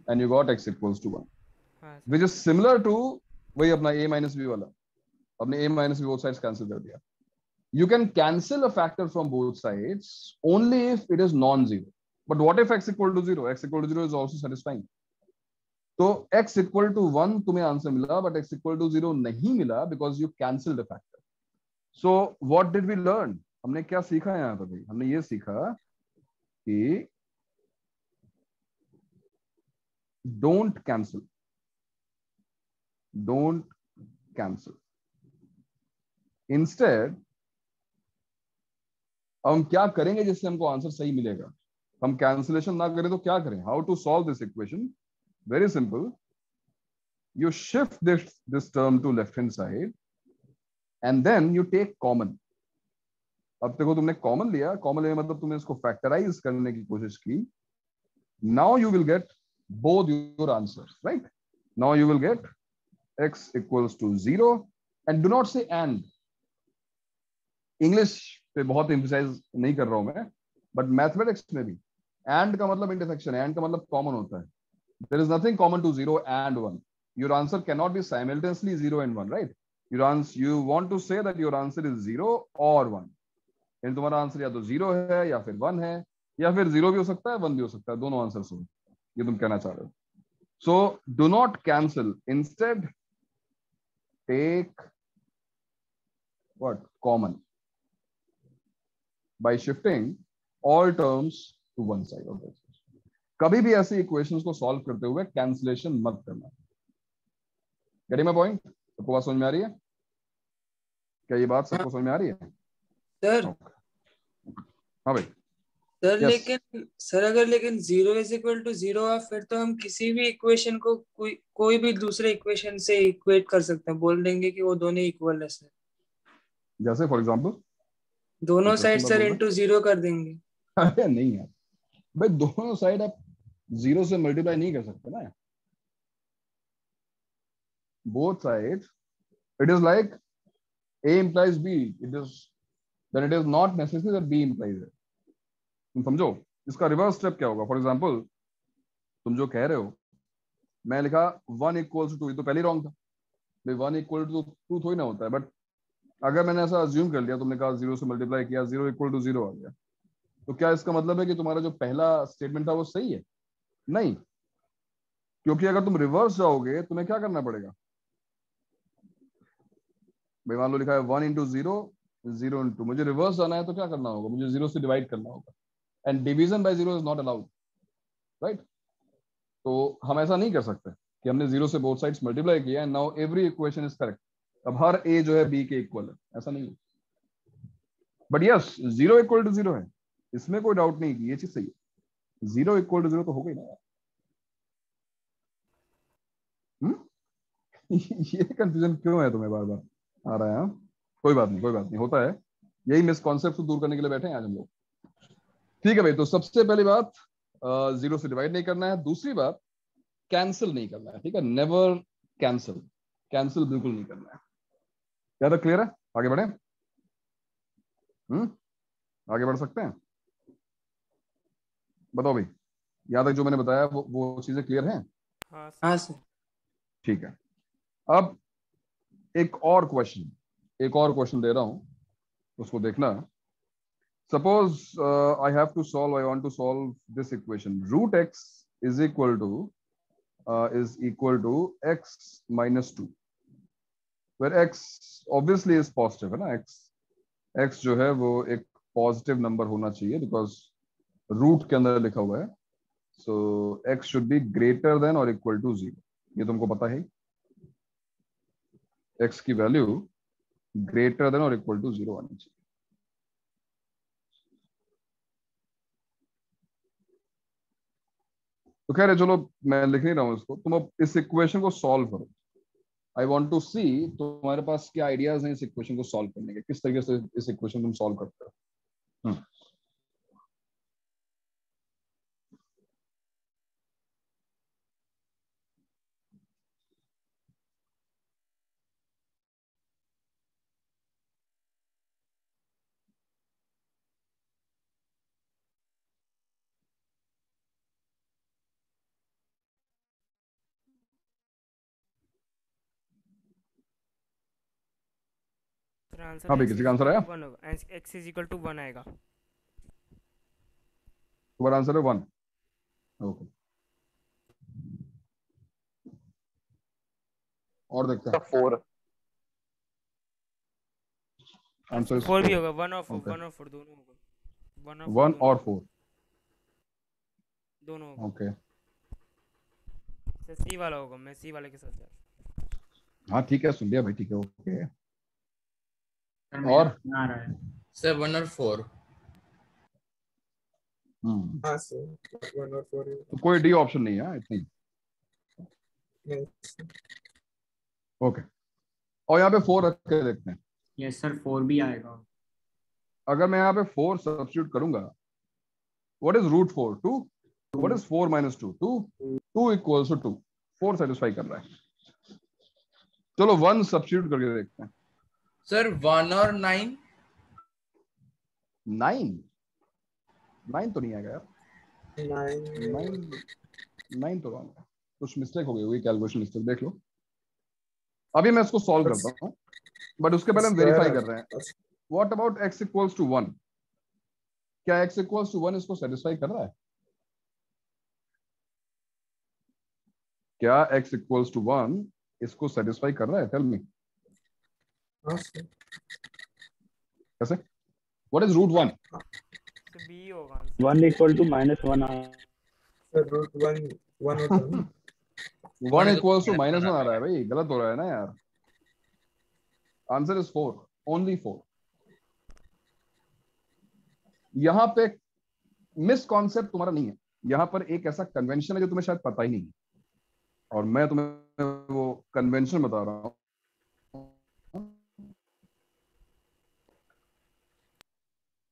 and you got x equals to 1. हाँ Which is similar to वही अपना a minus b वाला. अपने a minus b both sides cancel कर दिया. You can cancel a factor from both sides only if it is non-zero. But what if x equal to 0? X equal to 0 is also satisfying. तो x equal to 1 तुम्हें आंसर मिला, but x equal to 0 नहीं मिला because you cancelled a factor. So what did we learn? हमने क्या सीखा यहाँ पर भाई? हमने ये सीखा कि don't cancel. Don't cancel. Instead, हम क्या करेंगे जिससे हमको आंसर सही मिलेगा? हम कैंसिलेशन ना करें तो क्या करें? How to solve this equation? Very simple. You shift this term to left hand side and then you take common. अब देखो तुमने कॉमन लिया. कॉमन लेने मतलब तुमने इसको फैक्टराइज करने की कोशिश की. Now you will get both your answers, right? Now you will get x equals to 0 and do not say and. English पे बहुत एम्फसाइज नहीं कर रहा हूं मैं, बट मैथमेटिक्स में भी and का मतलब इंटरसेक्शन है, and का मतलब कॉमन होता है. There is nothing common to 0 and 1. Your answer cannot be simultaneously 0 and 1, right? You want to say that your answer is 0 or 1. यानी तुम्हारा आंसर या तो 0 है या फिर 1 है, या फिर 0 भी हो सकता है 1 भी हो सकता है. दोनों आंसर्स हो, ये तुम कहना चाह रहे हो. So do not cancel. Instead, take what? Common. By shifting all terms to one side of this. कभी भी ऐसे इक्वेशंस को सॉल्व करते हुए कैंसिलेशन मत करना. Getting my point? सबको बात समझ में आ रही है? क्या ये बात सबको समझ में आ रही है? सर हाँ भाई. Sir Yes. लेकिन सर अगर लेकिन 0 इज इक्वल टू 0 है, फिर तो हम किसी भी इक्वेशन को कोई भी दूसरे इक्वेशन से इक्वेट कर सकते हैं. बोल देंगे कि वो दोनों इक्वल है सर. जैसे फॉर एग्जांपल दोनों साइड सर इनटू 0 कर देंगे. अरे नहीं यार भाई, दोनों साइड आप 0 से मल्टीप्लाई नहीं कर सकते ना. Both sides, it is like A implies B. Then it is not necessary that B implies it. तुम समझो इसका रिवर्स स्टेप क्या होगा? फॉर एग्जाम्पल तुम जो कह रहे हो, मैं लिखा 1 इक्वल्स टू 2, ये तो पहले रॉन्ग था भाई. 1 इक्वल टू 2 थोड़ी ना होता है. बट अगर मैंने ऐसा अज्यूम कर लिया, तुमने कहा 0 से मल्टीप्लाई किया, 0 इक्वल टू 0 आ गया, तो क्या इसका मतलब है कि तुम्हारा जो पहला स्टेटमेंट था वो सही है? नहीं, क्योंकि अगर तुम रिवर्स जाओगे तुम्हें क्या करना पड़ेगा भाई? मान लो लिखा है 1 इंटू 0, 0 इंटू, मुझे रिवर्स जाना है तो क्या करना होगा? मुझे 0 से डिवाइड करना होगा. And division bye 0 is not allowed, right? तो हम ऐसा नहीं कर सकते कि हमने 0 से बोथ साइड्स मल्टीप्लाई किया and now every equation is correct. अब हर a जो है b के इक्वल है, ऐसा नहीं है. बट यस, 0 इक्वल टू 0 है. इसमें कोई डाउट नहीं कि ये चीज सही है। 0 इक्वल टू 0 तो हो गई ना। ये कंफ्यूजन क्यों है तुम्हें बार बार आ रहा है? कोई बात नहीं, कोई बात नहीं, होता है। यही मिसकॉन्सेप्ट को दूर करने के लिए बैठे हैं आज हम लोग। ठीक है भाई, तो सबसे पहली बात 0 से डिवाइड नहीं करना है। दूसरी बात, कैंसिल नहीं करना है। ठीक है, नेवर कैंसिल, कैंसिल बिल्कुल नहीं करना है। क्या तक क्लियर है? आगे बढ़े? आगे बढ़ सकते हैं? बताओ भाई, यहाँ तक जो मैंने बताया वो चीजें क्लियर हैं? हाँ सर। ठीक है, अब एक और क्वेश्चन दे रहा हूं, उसको देखना। Suppose I have to solve, I want to solve this equation, root x is equal to x minus 2, where x obviously is positive है ना। x जो है वो एक पॉजिटिव नंबर होना चाहिए, बिकॉज रूट के अंदर लिखा हुआ है। सो x should be greater than और इक्वल टू 0, ये तुमको पता है। x की वैल्यू ग्रेटर देन और इक्वल टू 0 आनी चाहिए। तो खैर है, चलो मैं लिख नहीं रहा हूं इसको, तुम अब इस इक्वेशन को सॉल्व करो। आई वॉन्ट टू सी तुम्हारे पास क्या आइडियाज हैं इस इक्वेशन को सॉल्व करने के, किस तरीके से इस इक्वेशन तुम सॉल्व करते हो। हाँ भाई, किसी का आंसर आया? x इज इक्वल टू 1 आएगा। तुम्हारा आंसर है 1। ओके, और देखते हैं। 4 आंसर 4 भी होगा। 1 और 4 Okay. 1 और 4 दोनों होगा। 1 और 4 दोनों होगा। ओके। सी वाला होगा, मैं सी वाले के साथ जा रहा हूं। हाँ ठीक है, सुन लिया भाई, ठीक है, ओके। और और आ रहा है सर 1 और 4। हाँ सर, 1 और 4 तो कोई डी ऑप्शन नहीं है इतनी। नहीं। ओके, और यहाँ पे 4 रख के देखते हैं। यस सर 4 भी आएगा। अगर मैं यहाँ पे 4 सब्स्टिट्यूट करूंगा, what is root 4? 2। What is 4 minus 2? 2। 2 equals to 2। 4 satisfy कर रहा है। चलो 1 सब्स्टिट्यूट करके देखते हैं। सर 1 और 9। 9 तो नहीं आएगा यार। 9 तो रॉन्ग है, कुछ मिस्टेक हो गई होगी, कैलकुलेशन मिस्टेक, देख लो। अभी मैं इसको सॉल्व करता हूँ, बट उसके पहले हम वेरीफाई कर रहे हैं। What about x equals to 1? क्या x इक्वल्स टू 1 इसको सेटिस्फाई कर रहा है? क्या x इक्वल्स टू 1 इसको सेटिस्फाई कर रहा है? Tell me. कैसे? What is root 1? तो बी होगा। 1 इक्वल टू -1 सर रूट 1 होता है। 1 इक्वल्स टू -1 आ रहा है भाई, गलत हो रहा है ना यार। Answer is 4, only 4। यहां पे मिस कॉन्सेप्ट तुम्हारा नहीं है, यहां पर एक ऐसा कन्वेंशन है जो तुम्हें शायद पता ही नहीं है, और मैं तुम्हें वो कन्वेंशन बता रहा हूं।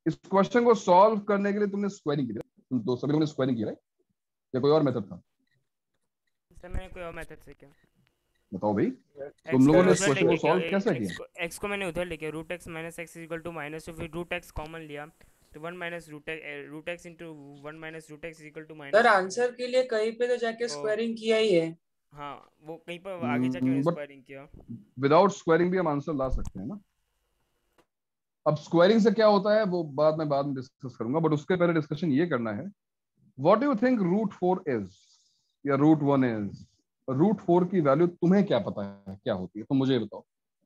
इस क्वेश्चन को सॉल्व करने के लिए तुमने स्क्वायरिंग की, तुम तो सभी लोगों ने स्क्वायरिंग की, राइट? या कोई और मेथड था? सर मैंने कोई और मेथड से किया। बताओ भाई, तुम लोगों ने इस क्वेश्चन को सॉल्व कैसे किया? x को मैंने उधर लेके root x minus x is equal to minus, तो फिर रूट x कॉमन लिया, तो 1 minus root x into 1 minus root x is equal to minus. Sir answer के लिए कहीं पे तो जाके स्क्वायरिंग किया ही है। हाँ, वो कहीं पर आगे जाके स्क्वायरिंग किया। विदाउट स्क्वायरिंग भी हम आंसर ला सकते हैं ना। अब स्क्वायरिंग से क्या होता है वो बाद में डिस्कस करूंगा, बट उसके पहले डिस्कशन ये करना है, what do you think root 4 is या रूट 1 इज? रूट 4 की वैल्यू तुम्हें क्या पता है क्या होती है? तो मुझे बताओ,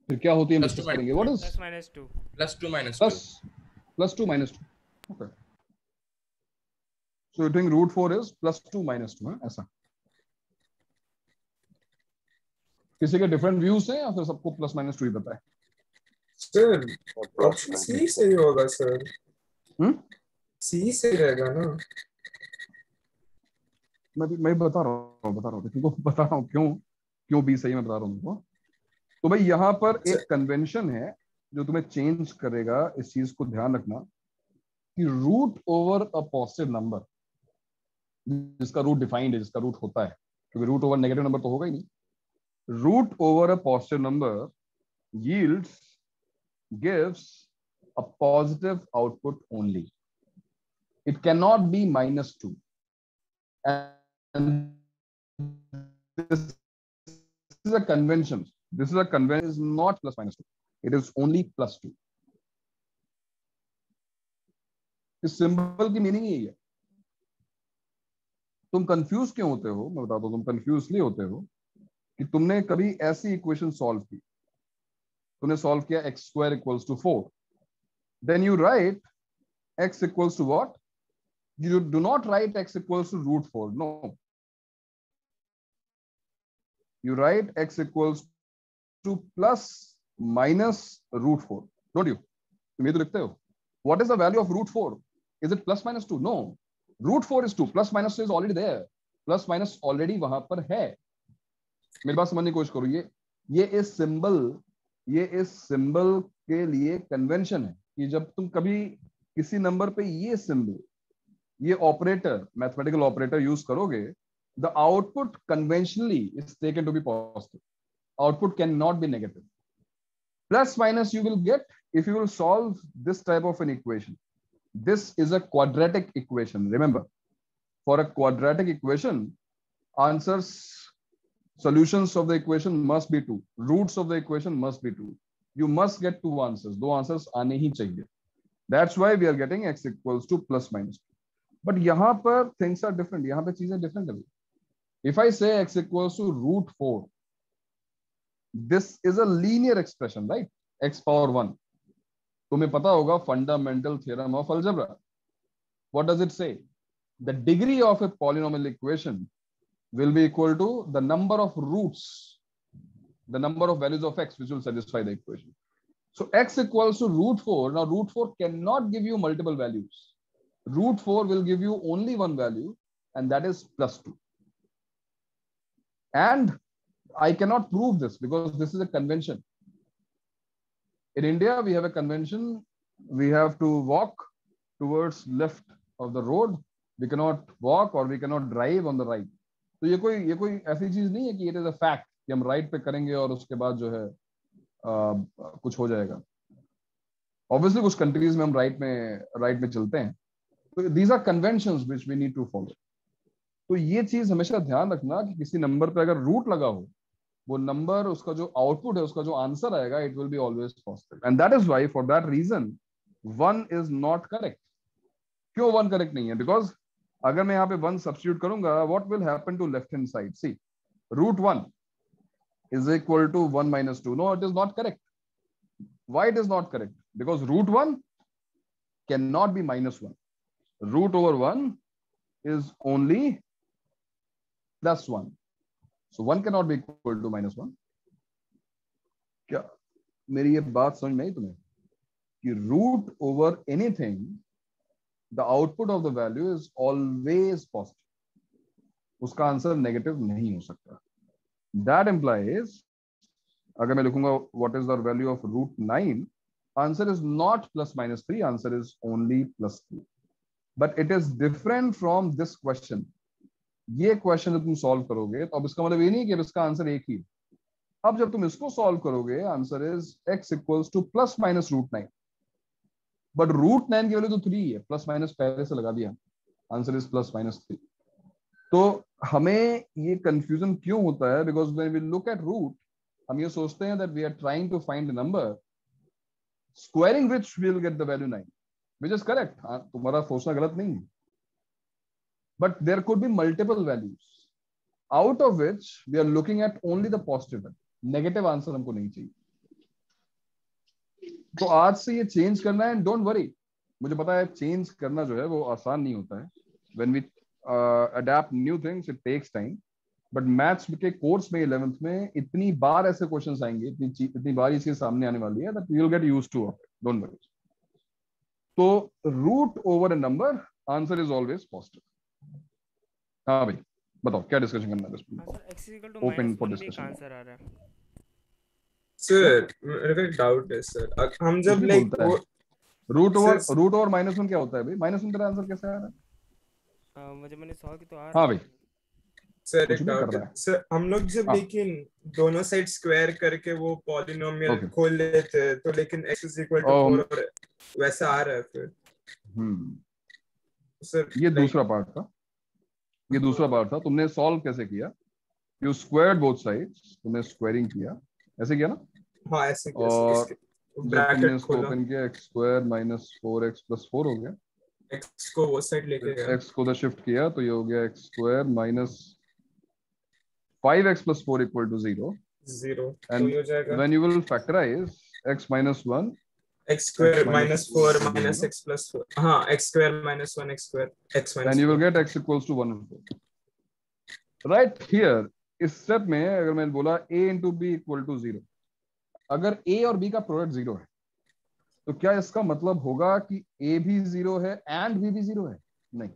फिर क्या होती है डिस्कस करेंगे। What is plus minus 2 plus 2 minus 2? Okay, so you think root 4 is plus 2 minus 2 है ऐसा? किसी के डिफरेंट व्यूज हैं या फिर सबको प्लस माइनस 2 ही पता है? सर ऑप्शन सी सही होगा सर। सी सही रहेगा ना? मैं बता रहा हूँ तुमको, बता रहा हूँ क्यों क्यों बी सही, मैं बता रहा हूँ तुमको। तो भाई यहाँ पर अच्छा, एक कन्वेंशन है जो तुम्हें चेंज करेगा, इस चीज को ध्यान रखना कि root over a positive number, जिसका रूट डिफाइंड है, जिसका रूट होता है, क्योंकि रूट ओवर नेगेटिव नंबर तो होगा ही नहीं। Root over a positive number yields gives a positive output only. It cannot be -2. And this is a convention. This is a convention, is not plus minus 2. It is only +2. इस सिंबल की मीनिंग यही है। तुम कंफ्यूज क्यों होते हो, मैं बताता हूँ, तुम कंफ्यूज इसलिए होते हो कि तुमने कभी ऐसी इक्वेशन सॉल्व की, तुमने सॉल्व किया x² = 4, then you write x = what? You do not write x = √4. No, you write x = plus minus √4. Don't you? तुम ये तो लिखते हो. What is the value of √4? Is it plus minus 2? No. √4 is 2. Plus minus 2 is already there. Plus minus already वहां पर है. मेरी बात समझने की कोशिश करो. ये इस सिंबल के लिए कन्वेंशन है कि जब तुम कभी किसी नंबर पे ये सिंबल, ये ऑपरेटर, मैथमेटिकल ऑपरेटर यूज करोगे, the output conventionally is taken to be positive. Output can not be negative. Plus minus you will get if you will solve this type of an equation. This is a quadratic equation. Remember, for a quadratic equation, solutions of the equation must be 2. Roots of the equation must be 2. You must get 2 answers. 2 answers आने ही चाहिए. That's why we are getting x = plus minus 2. But यहाँ पर things are different. यहाँ पे चीजें different है. If I say x = √4, this is a linear expression, right? X power 1. तुम्हें पता होगा fundamental theorem of algebra. What does it say? The degree of a polynomial equation will be equal to the number of roots, the number of values of x which will satisfy the equation. So x = √4. Now √4 cannot give you multiple values. √4 will give you only one value, and that is +2. And I cannot prove this because this is a convention. In India, we have a convention. We have to walk towards left of the road. We cannot walk or we cannot drive on the right. तो ये कोई ऐसी चीज नहीं है कि it is a fact कि हम right पे करेंगे और उसके बाद जो है कुछ हो जाएगा. Obviously कुछ countries में हम right में चलते हैं. तो these are conventions which we need to follow. तो ये चीज हमेशा ध्यान रखना कि किसी नंबर पे अगर रूट लगा हो, वो नंबर, उसका जो आउटपुट है, उसका जो आंसर आएगा, it will be always positive. And that is why, for that reason, 1 is not correct. क्यों 1 करेक्ट नहीं है? बिकॉज अगर मैं यहाँ पे 1 सब्स्टिट्यूट करूंगा, what will happen to left hand side? See, √1 is equal to 1 minus 2. No, it is not correct. Why it is not correct? Because √1 cannot be -1. Root over 1 is only +1. So 1 cannot be equal to -1. क्या मेरी ये बात समझ में आई तुम्हें कि root over anything, the output of the value is always positive. उसका आंसर नेगेटिव नहीं हो सकता. दैट इंप्लाइज, अगर मैं लिखूंगा what is the value of √9, answer is not +-3, answer is only +2. But it is different from this question. ये क्वेश्चन जब तुम सॉल्व करोगे तो अब इसका मतलब ये नहीं कि अब इसका आंसर एक ही. अब जब तुम इसको सॉल्व करोगे, आंसर इज x = ±√9. बट √9 की वैल्यू तो 3 है, प्लस माइनस पहले से लगा दिया, आंसर इज +-3. तो हमें ये कंफ्यूजन क्यों होता है? Because when we look at root, हम ये सोचते हैं that we are trying to find a number squaring which we will get the value 9, which is correct. तुम्हारा सोचना गलत नहीं है. But there could be multiple values out of which we are looking at only the positive value. Negative answer हमको नहीं चाहिए. तो आज से ये चेंज करना है. डोंट वरी, मुझे पता है चेंज करना जो है वो आसान नहीं होता है. When we adapt new things, it takes time. But maths के कोर्स में 11th में इतनी बार ऐसे क्वेश्चंस आएंगे, इतनी बार इसके सामने आने वाली है, that you will get used to it. Don't worry. तो root over a number, answer is always positive. हाँ भाई बताओ क्या डिस्कशन करना है इस पे? Sir x equal to open for -1 भी एक डिस्कशन। आंसर आ रहा है। सर मेरे को एक डाउट है सर, हम जब भी लाइक बोलता है वो रूट सर ओवर -1 क्या होता है भाई? -1 तेरा आंसर कैसे आ रहा है? मुझे मैंने सॉल्व की तो आ रहा हाँ है। भाई सर कुछ एक भी कर डाउट है रहा है। सर, हम लोग जब हाँ लेकिन दोनों साइड स्क्वायर करके वो पॉलिनोमियल ओके। खोल लेते हैं तो लेकिन x इज इक्वल टू 4 और वैसा आ रहा है फिर सर ये लाइक। दूसरा पार्ट था, ये दूसरा पार्ट था। तुमने सॉल्व कैसे किया? यू स्क्वायर्ड बोथ साइड्स, तुमने स्क्वायरिंग किया, ऐसे किया ना? हाँ ऐसे किया सर, और इसके जब तुमने ब्रैकेट इसको खोला, ओपन किया x² - 4x + 4 हो गया। x को वो साइड लेके गया x को उधर शिफ्ट किया तो ये हो गया x² - 5x + 4 = 0। 0, तो And ये हो जाएगा when you will factorize x - 1, x x square - minus 4 4 = minus 0, x plus 4, हाँ x square minus 1 x square x then minus you will 4। get x = 1 and 4. Right here, इस स्टेप में अगर मैंने बोला a × b = 0, अगर a और b का प्रोडक्ट 0 है तो क्या इसका मतलब होगा कि a भी 0 है एंड b भी 0 है? नहीं,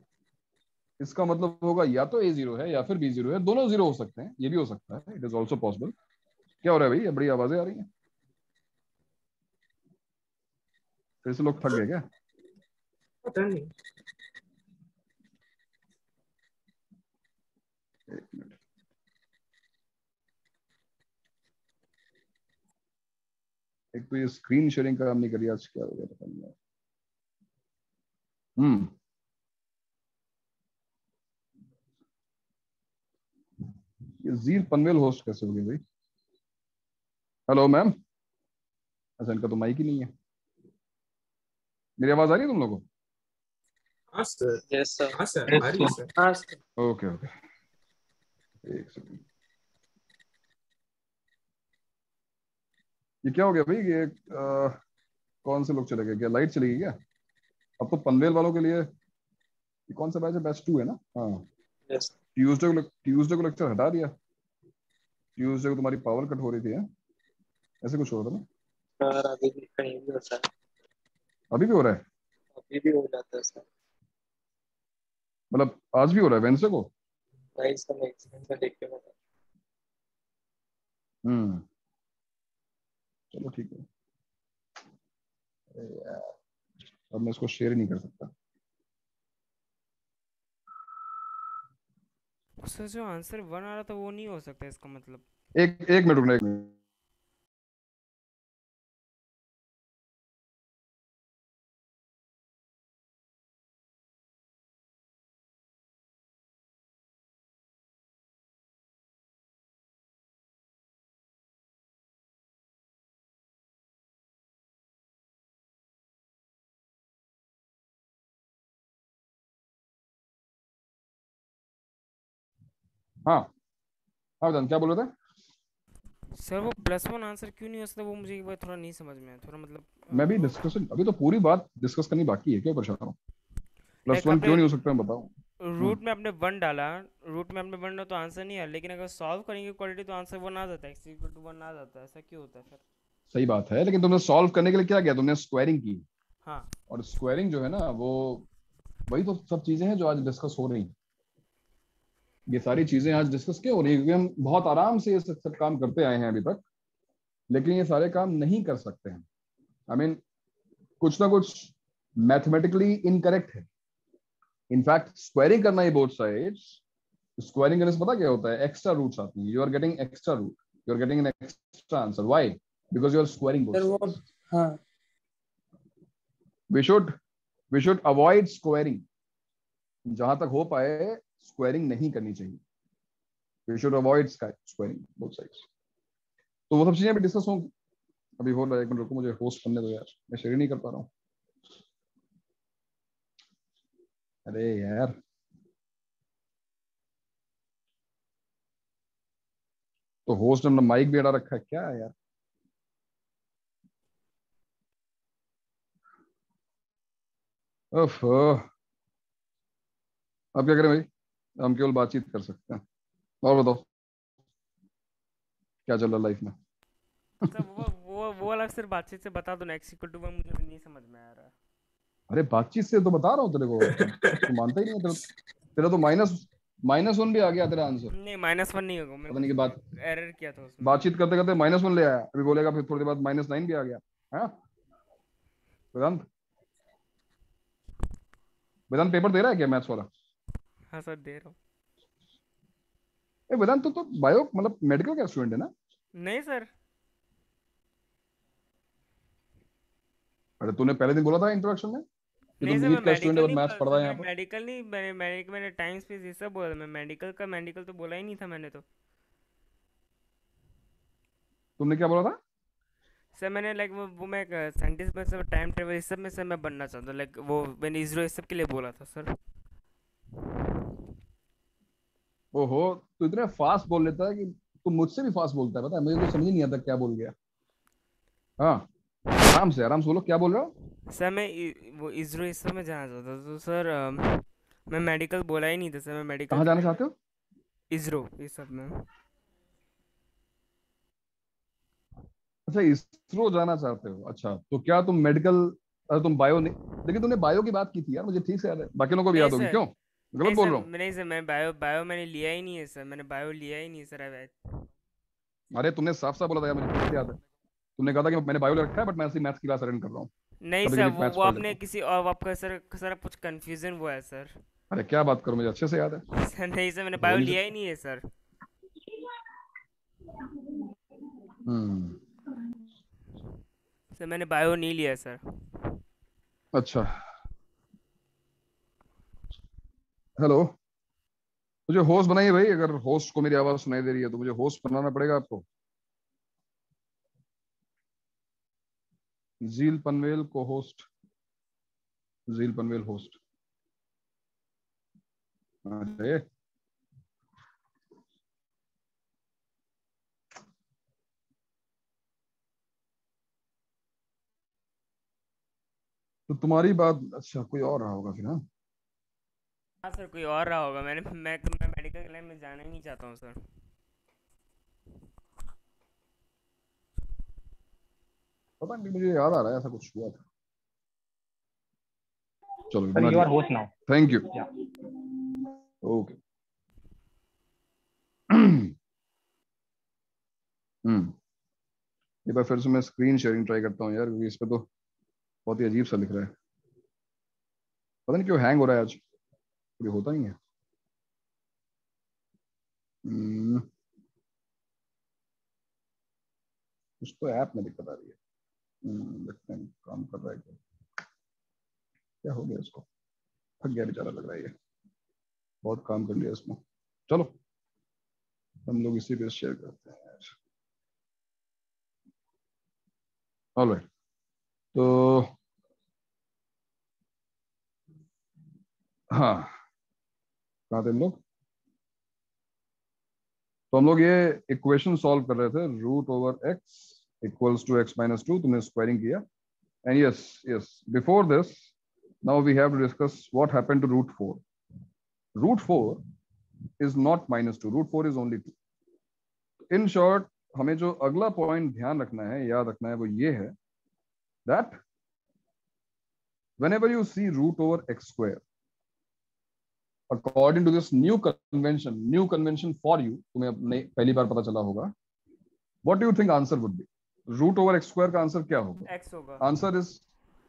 इसका मतलब होगा या तो a 0 है या फिर b 0 है, दोनों 0 हो सकते हैं, ये भी हो सकता है, इट इज ऑल्सो पॉसिबल। क्या हो रहा है भाई? ये बड़ी आवाजें आ रही हैं, फिर से लोग थक गए क्या? पता नहीं एक मिनट, एक तो ये स्क्रीन शेयरिंग काम नहीं करी आज, क्या हो गया पता नहीं यार। ये जीर पनवेल होस्ट कैसे हो गई भाई? हेलो मैम, अच्छा इनका तो माइक ही नहीं है। मेरी आवाज आ रही है तुम लोगों को? हाँ सर, यस सर। हाँ सर आ रही है सर। हाँ सर। ओके ओके, एक सेकंड। ये क्या हो गया भाई? ये कौन से लोग चले गए? क्या लाइट चली गई क्या? अब तो पनवेल वालों के लिए ये कौन सा बैच है? बैच 2 है ना? हाँ, यस ट्यूसडे को लेक्चर हटा दिया। ट्यूसडे को तुम्हारी पावर कट हो रही थी, है? ऐसे कुछ हो रहा था ना? सर, अभी भी कहीं भी होता है, अभी भी हो रहा है? अभी भी हो जाता है सर। मतलब आज भी हो रहा है वेंसडे को? भाई सर एक्सीडेंट में देख के बता। हम्म, चलो ठीक है। अरे यार, अब मैं इसको शेयर ही नहीं कर सकता। सर जो आंसर 1 आ रहा था वो नहीं हो सकता, इसका मतलब। एक मिनट रुकना, एक मिनट। हाँ हाँ बताओ क्या बोल रहे थे? सर वो +1 आंसर क्यों नहीं हो सकता, वो मुझे एक बार थोड़ा नहीं समझ में आया, थोड़ा मतलब मैं भी वो डिस्कशन, अभी तो पूरी बात डिस्कस करनी बाकी है, क्यों परेशान हो? लाइक +1 क्यों आपने नहीं हो सकता, मैं बताऊं? रूट में आपने 1 डाला, रूट में आपने 1 डाला तो आंसर नहीं आया, लेकिन अगर सॉल्व करेंगे क्वालिटी तो आंसर 1 आ जाता है, x इक्वल टू 1 आ जाता है। ऐसा क्यों होता है फिर? सही बात है, लेकिन तुमने सॉल्व करने के लिए क्या किया? तुमने स्क्वायरिंग की। हाँ और स्क्वायरिंग जो है ना, वो वही तो सब चीजें हैं जो आज डिस्कस हो रही हैं। ये सारी चीजें आज डिस्कस क्यों हो रही है? क्योंकि हम बहुत आराम से ये सब काम करते आए हैं अभी तक, लेकिन ये सारे काम नहीं कर सकते हैं। आई मीन कुछ ना कुछ मैथमेटिकली इनकरेक्ट है। इनफैक्ट स्क्वायरिंग करना ही बोथ साइड्स, स्क्वायरिंग करने से पता क्या होता है? एक्स्ट्रा रूट्स आती हैं, you are getting extra root, you are getting an extra answer. Why? Because you are squaring both sir वो, साइड्स। हाँ we should we should avoid squaring, जहां तक हो पाए स्क्वायरिंग नहीं करनी चाहिए। We should avoid squaring both sides. तो वो सब चीजें भी डिस्कस होंगी। अभी हो रहा है, एक मिनट रुको, मुझे होस्ट करने दो यार, मैं शेयर नहीं कर पा रहा हूँ। अरे यार, तो होस्ट ने माइक भी अड़ा रखा है क्या यार? ओफ, अब क्या करें भाई? हम केवल बातचीत कर सकते हैं। और बताओ क्या चल रहा है लाइफ में? सर वो वाला सिर्फ बातचीत से बता दो ना, x इक्वल टू 1 मुझे नहीं समझ में आ रहा है। अरे बातचीत से तो बता रहा हूँ तेरे को, तू मानता ही नहीं है। तेरा तो -1 भी आ गया तेरा आंसर। नहीं -1 नहीं होगा, पता नहीं कि बात एरर किया था उसमें। बातचीत करते करते -1 ले आया, अभी बोलेगा फिर थोड़ी देर बाद -9 भी आ गया। हाँ वेदांत, वेदांत पेपर दे रहा है क्या मैथ्स वाला? हाँ सर दे रहा हूँ। वेदांत तो बायो मतलब मेडिकल का स्टूडेंट है ना? नहीं सर। अरे तूने पहले दिन बोला था इंट्रोडक्शन में कि नहीं तुम सर, मैं नीट का स्टूडेंट है मेडिकल और नहीं मैथ्स बोला पढ़ सर, रहा है मैंने यहाँ पर। मेडिकल नहीं, मैंने टाइम स्पेस ये सब बोला। मैं मेडिकल तो बोला ही नहीं था मैंने तो। तुमने क्या बोला था? सर मैंने लाइक वो मैं साइंटिस्ट में सर, टाइम ट्रेवल इस सब में सर मैं बनना चाहता हूँ। लाइक वो मैंने इसरो इस सब के लिए बोला था सर। ओहो, तू इतने फास्ट बोल लेता है कि तू मुझसे भी फास्ट बोलता है, पता है मुझे तो समझ ही नहीं आता क्या बोल गया। हाँ आराम से बोलो, क्या बोल रहा हो? सर मैं वो इसरो इस सब में जाना चाहता था तो सर मैं मेडिकल बोला ही नहीं था सर। मैं मेडिकल कहाँ जाना चाहते हो? इसरो इस सब में। अच्छा इसरो जाना चाहते हो, अच्छा तो क्या तुम मेडिकल, अरे तुम बायो नहीं, लेकिन तुमने बायो की बात की थी यार, मुझे ठीक से याद है, बाकी लोगों को भी नहीं याद होगी। सर, क्यों गलत बोल रहा हूँ? नहीं सर, मैं बायो मैंने लिया ही नहीं है सर। मैंने बायो लिया ही नहीं है सर। अरे तुमने साफ साफ बोला था यार, मुझे ठीक से याद है। तुमने कहा था कि मैंने बायो ले रखा है बट मैं ऐसी मैथ्स की क्लास अटेंड कर रहा हूँ, नहीं कभी सर, कभी मैथ्स वो पढ़ लेता आपने हूँ। किसी और आपका सर कुछ कंफ्यूजन हुआ है सर। अरे क्या बात करो, मुझे अच्छे से याद है। सर नहीं सर, मैंने हो बायो नहीं लिया सकता। ही नहीं है सर। हम्म, सर मैंने बायो नहीं लिया है सर। अच्छा हेलो, मुझे होस्ट बनाइए भाई। अगर होस्ट को मेरी आवाज सुनाई दे रही है तो मुझे होस्ट बनाना पड़ेगा आपको। जील पनवेल को होस्ट, जील पनवेल होस्ट। अरे तो तुम्हारी बात, अच्छा कोई और रहा होगा फिर। हाँ हाँ सर, कोई और रहा होगा। मैं मेडिकल लाइन में जाना ही नहीं चाहता हूँ सर। पता नहीं, मुझे याद आ रहा है ऐसा कुछ हुआ था। चलो Sir, बना you are दिया, host now. Thank you. Yeah. Okay एक बार फिर से मैं स्क्रीन शेयरिंग ट्राई करता हूँ यार, क्योंकि इस पे तो बहुत ही अजीब सा लिख रहा है। पता नहीं क्यों हैंग हो रहा है आज, कभी होता नहीं है। कुछ तो ऐप में दिक्कत आ रही है। देखते हैं काम कर रहा है क्या, क्या हो गया इसको। थक गया बेचारा लग रहा है ये, बहुत काम कर लिया इसमें। चलो हम लोग इसी पे शेयर करते हैं यार। ऑलराइट, तो हाँ कहाँ थे हम लोग? तो हम लोग ये इक्वेशन सॉल्व कर रहे थे, √(x = x-2). तुमने स्क्वायरिंग किया and yes before this now we have to discuss what happened to √4. √4 is not -2, √4 is only 2. in short हमें जो अगला पॉइंट ध्यान रखना है, याद रखना है, वो ये है that whenever you see √(x², according to this new convention for you, तुम्हें अपने पहली बार पता चला होगा, what do you think answer would be? √(x²) का आंसर क्या होगा? x होगा।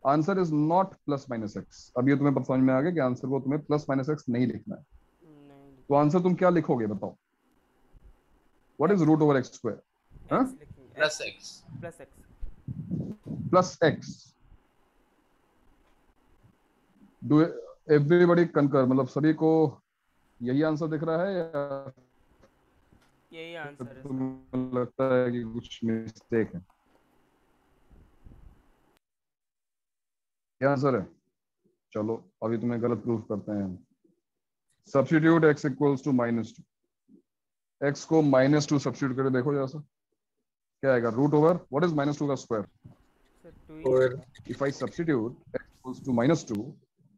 Answer is not +-x। अब ये तुम्हें समझ में आ गया कि आंसर को तुम्हें +-x नहीं लिखना है। नहीं, तो आंसर तुम क्या लिखोगे बताओ? What is √(x²? हाँ x लिखेंगे, plus x. +x। Do everybody कंकर, मतलब सभी को यही आंसर दिख रहा है या यही आंसर है सर। तुम्हें लगता है कि कुछ मिस्टेक है? क्या आंसर है? चलो अभी तुम्हें गलत प्रूफ करते हैं। सब्स्टिट्यूट x = -2, x को -2 सब्स्टिट्यूट करके देखो जरा सा, क्या आएगा? व्हाट इज -2 का स्क्वायर? सर 2 ही और होगा। इफ आई सब्स्टिट्यूट x = -2,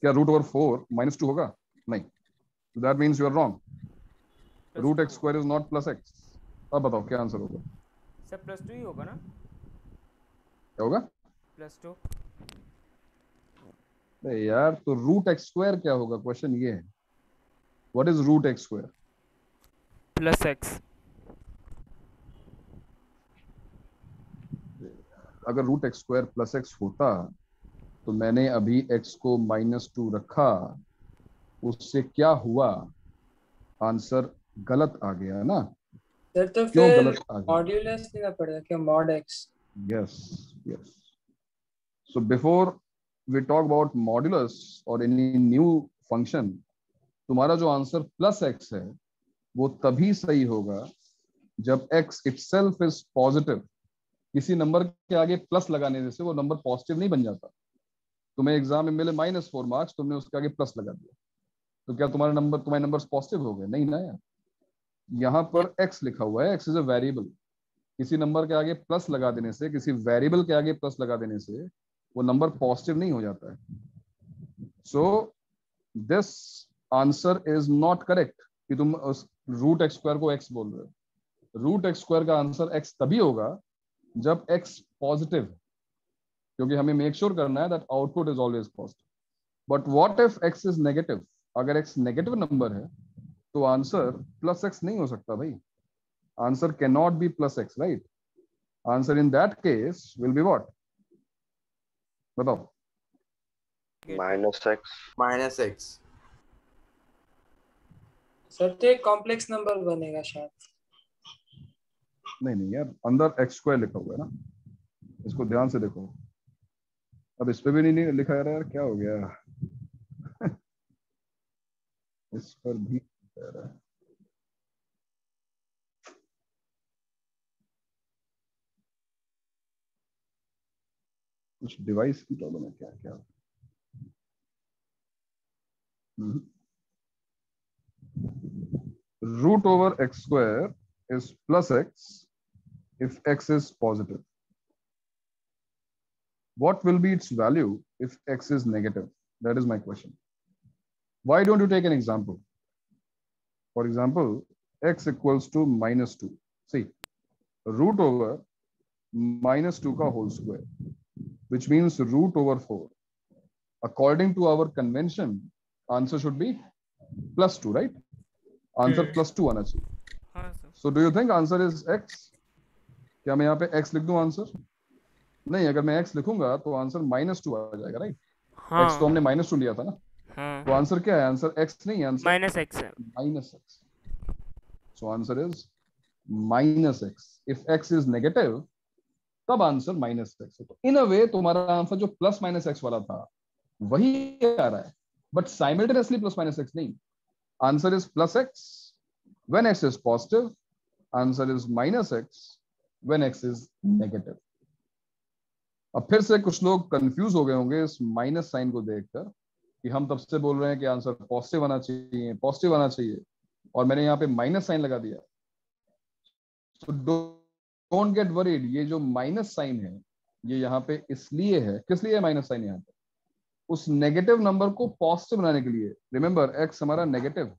क्या √4 -2 होगा? नहीं, that means you are wrong. √(x²) is not +x। अब बताओ क्या आंसर होगा? सर +2 ही होगा ना? क्या होगा? +2। अरे यार, तो रूट एक्स स्क्वायर क्या होगा? क्वेश्चन ये है, what is root x square? Plus x. अगर root x square plus x होता तो मैंने अभी x को -2 रखा, उससे क्या हुआ? आंसर गलत आ गया ना? सर तो क्यों फिर गलत आ गया? मॉड्यूलस लेना पड़ेगा क्या, mod x? Yes, yes. So before we talk about modulus और एनी न्यू फंक्शन, तुम्हारा जो आंसर प्लस एक्स है वो तभी सही होगा जब x इटसेल्फ इज पॉजिटिव। किसी नंबर के आगे प्लस लगाने से वो नंबर पॉजिटिव नहीं बन जाता। तुम्हें एग्जाम में मिले -4 मार्क्स, तुमने उसके आगे प्लस लगा दिया, तो क्या तुम्हारे नंबर्स पॉजिटिव हो गए? नहीं ना यार। यहाँ पर x लिखा हुआ है, x इज अ वेरिएबल। किसी नंबर के आगे प्लस लगा देने से, किसी वेरिएबल के आगे प्लस लगा देने से वो नंबर पॉजिटिव नहीं हो जाता है। So this answer is not correct कि तुम उस रूट एक्स स्क्वायर को x बोल रहे हो। रूट एक्स स्क्वायर का आंसर x तभी होगा जब x पॉजिटिव, क्योंकि हमें मेक श्योर करना है that output is always positive. But what if x is negative? अगर x नेगेटिव नंबर है तो आंसर प्लस एक्स नहीं हो सकता भाई। Answer can not B plus x, right? Answer in that case will be what? बताओ। -x। सर तो एक कॉम्प्लेक्स नंबर बनेगा शायद। नहीं नहीं यार, अंदर एक्स स्क्वायर लिखा हुआ है ना, इसको ध्यान से देखो। अब इस पे भी नहीं लिखा है यार, क्या हो गया? इस पर भी लिखा है। कुछ डिवाइस की प्रॉब्लम है क्या? क्या root over x square is plus x if x is positive. What will be its value if x is negative? That is my question. Why don't you take an example? For example, x equals to -2. See, root over -2 का whole square, which means root over 4. According to our convention, answer should be +2, right? Answer +2 आना चाहिए. हाँ sir. So do you think answer is x? क्या मैं यहाँ पे x लिख दूं आंसर? नहीं, अगर मैं x लिखूंगा तो आंसर -2 आ जाएगा, राइट? हाँ x तो हमने -2 लिया था ना, तो हाँ, आंसर क्या है? आंसर x नहीं है, आंसर -x है। -x. So answer is -x. If x is negative, तब आंसर -x है। तो इन अ वे तुम्हारा आंसर जो +-x वाला था वही आ रहा है, बट साइमल्टेनियसली +-x नहीं। Answer is +x when x is positive. Answer is -x when x is negative. अब फिर से कुछ लोग कंफ्यूज हो गए होंगे इस माइनस साइन को देखकर कि हम तब से बोल रहे हैं कि आंसर पॉजिटिव आना चाहिए, पॉजिटिव आना चाहिए, और मैंने यहाँ पे माइनस साइन लगा दिया। तो डोंट गेट वरीड, ये जो माइनस साइन है ये यहाँ पे इसलिए है। किस लिए माइनस साइन यहाँ पे? उस नेगेटिव नंबर को पॉजिटिव बनाने के लिए। रिमेंबर, एक्स हमारा नेगेटिव,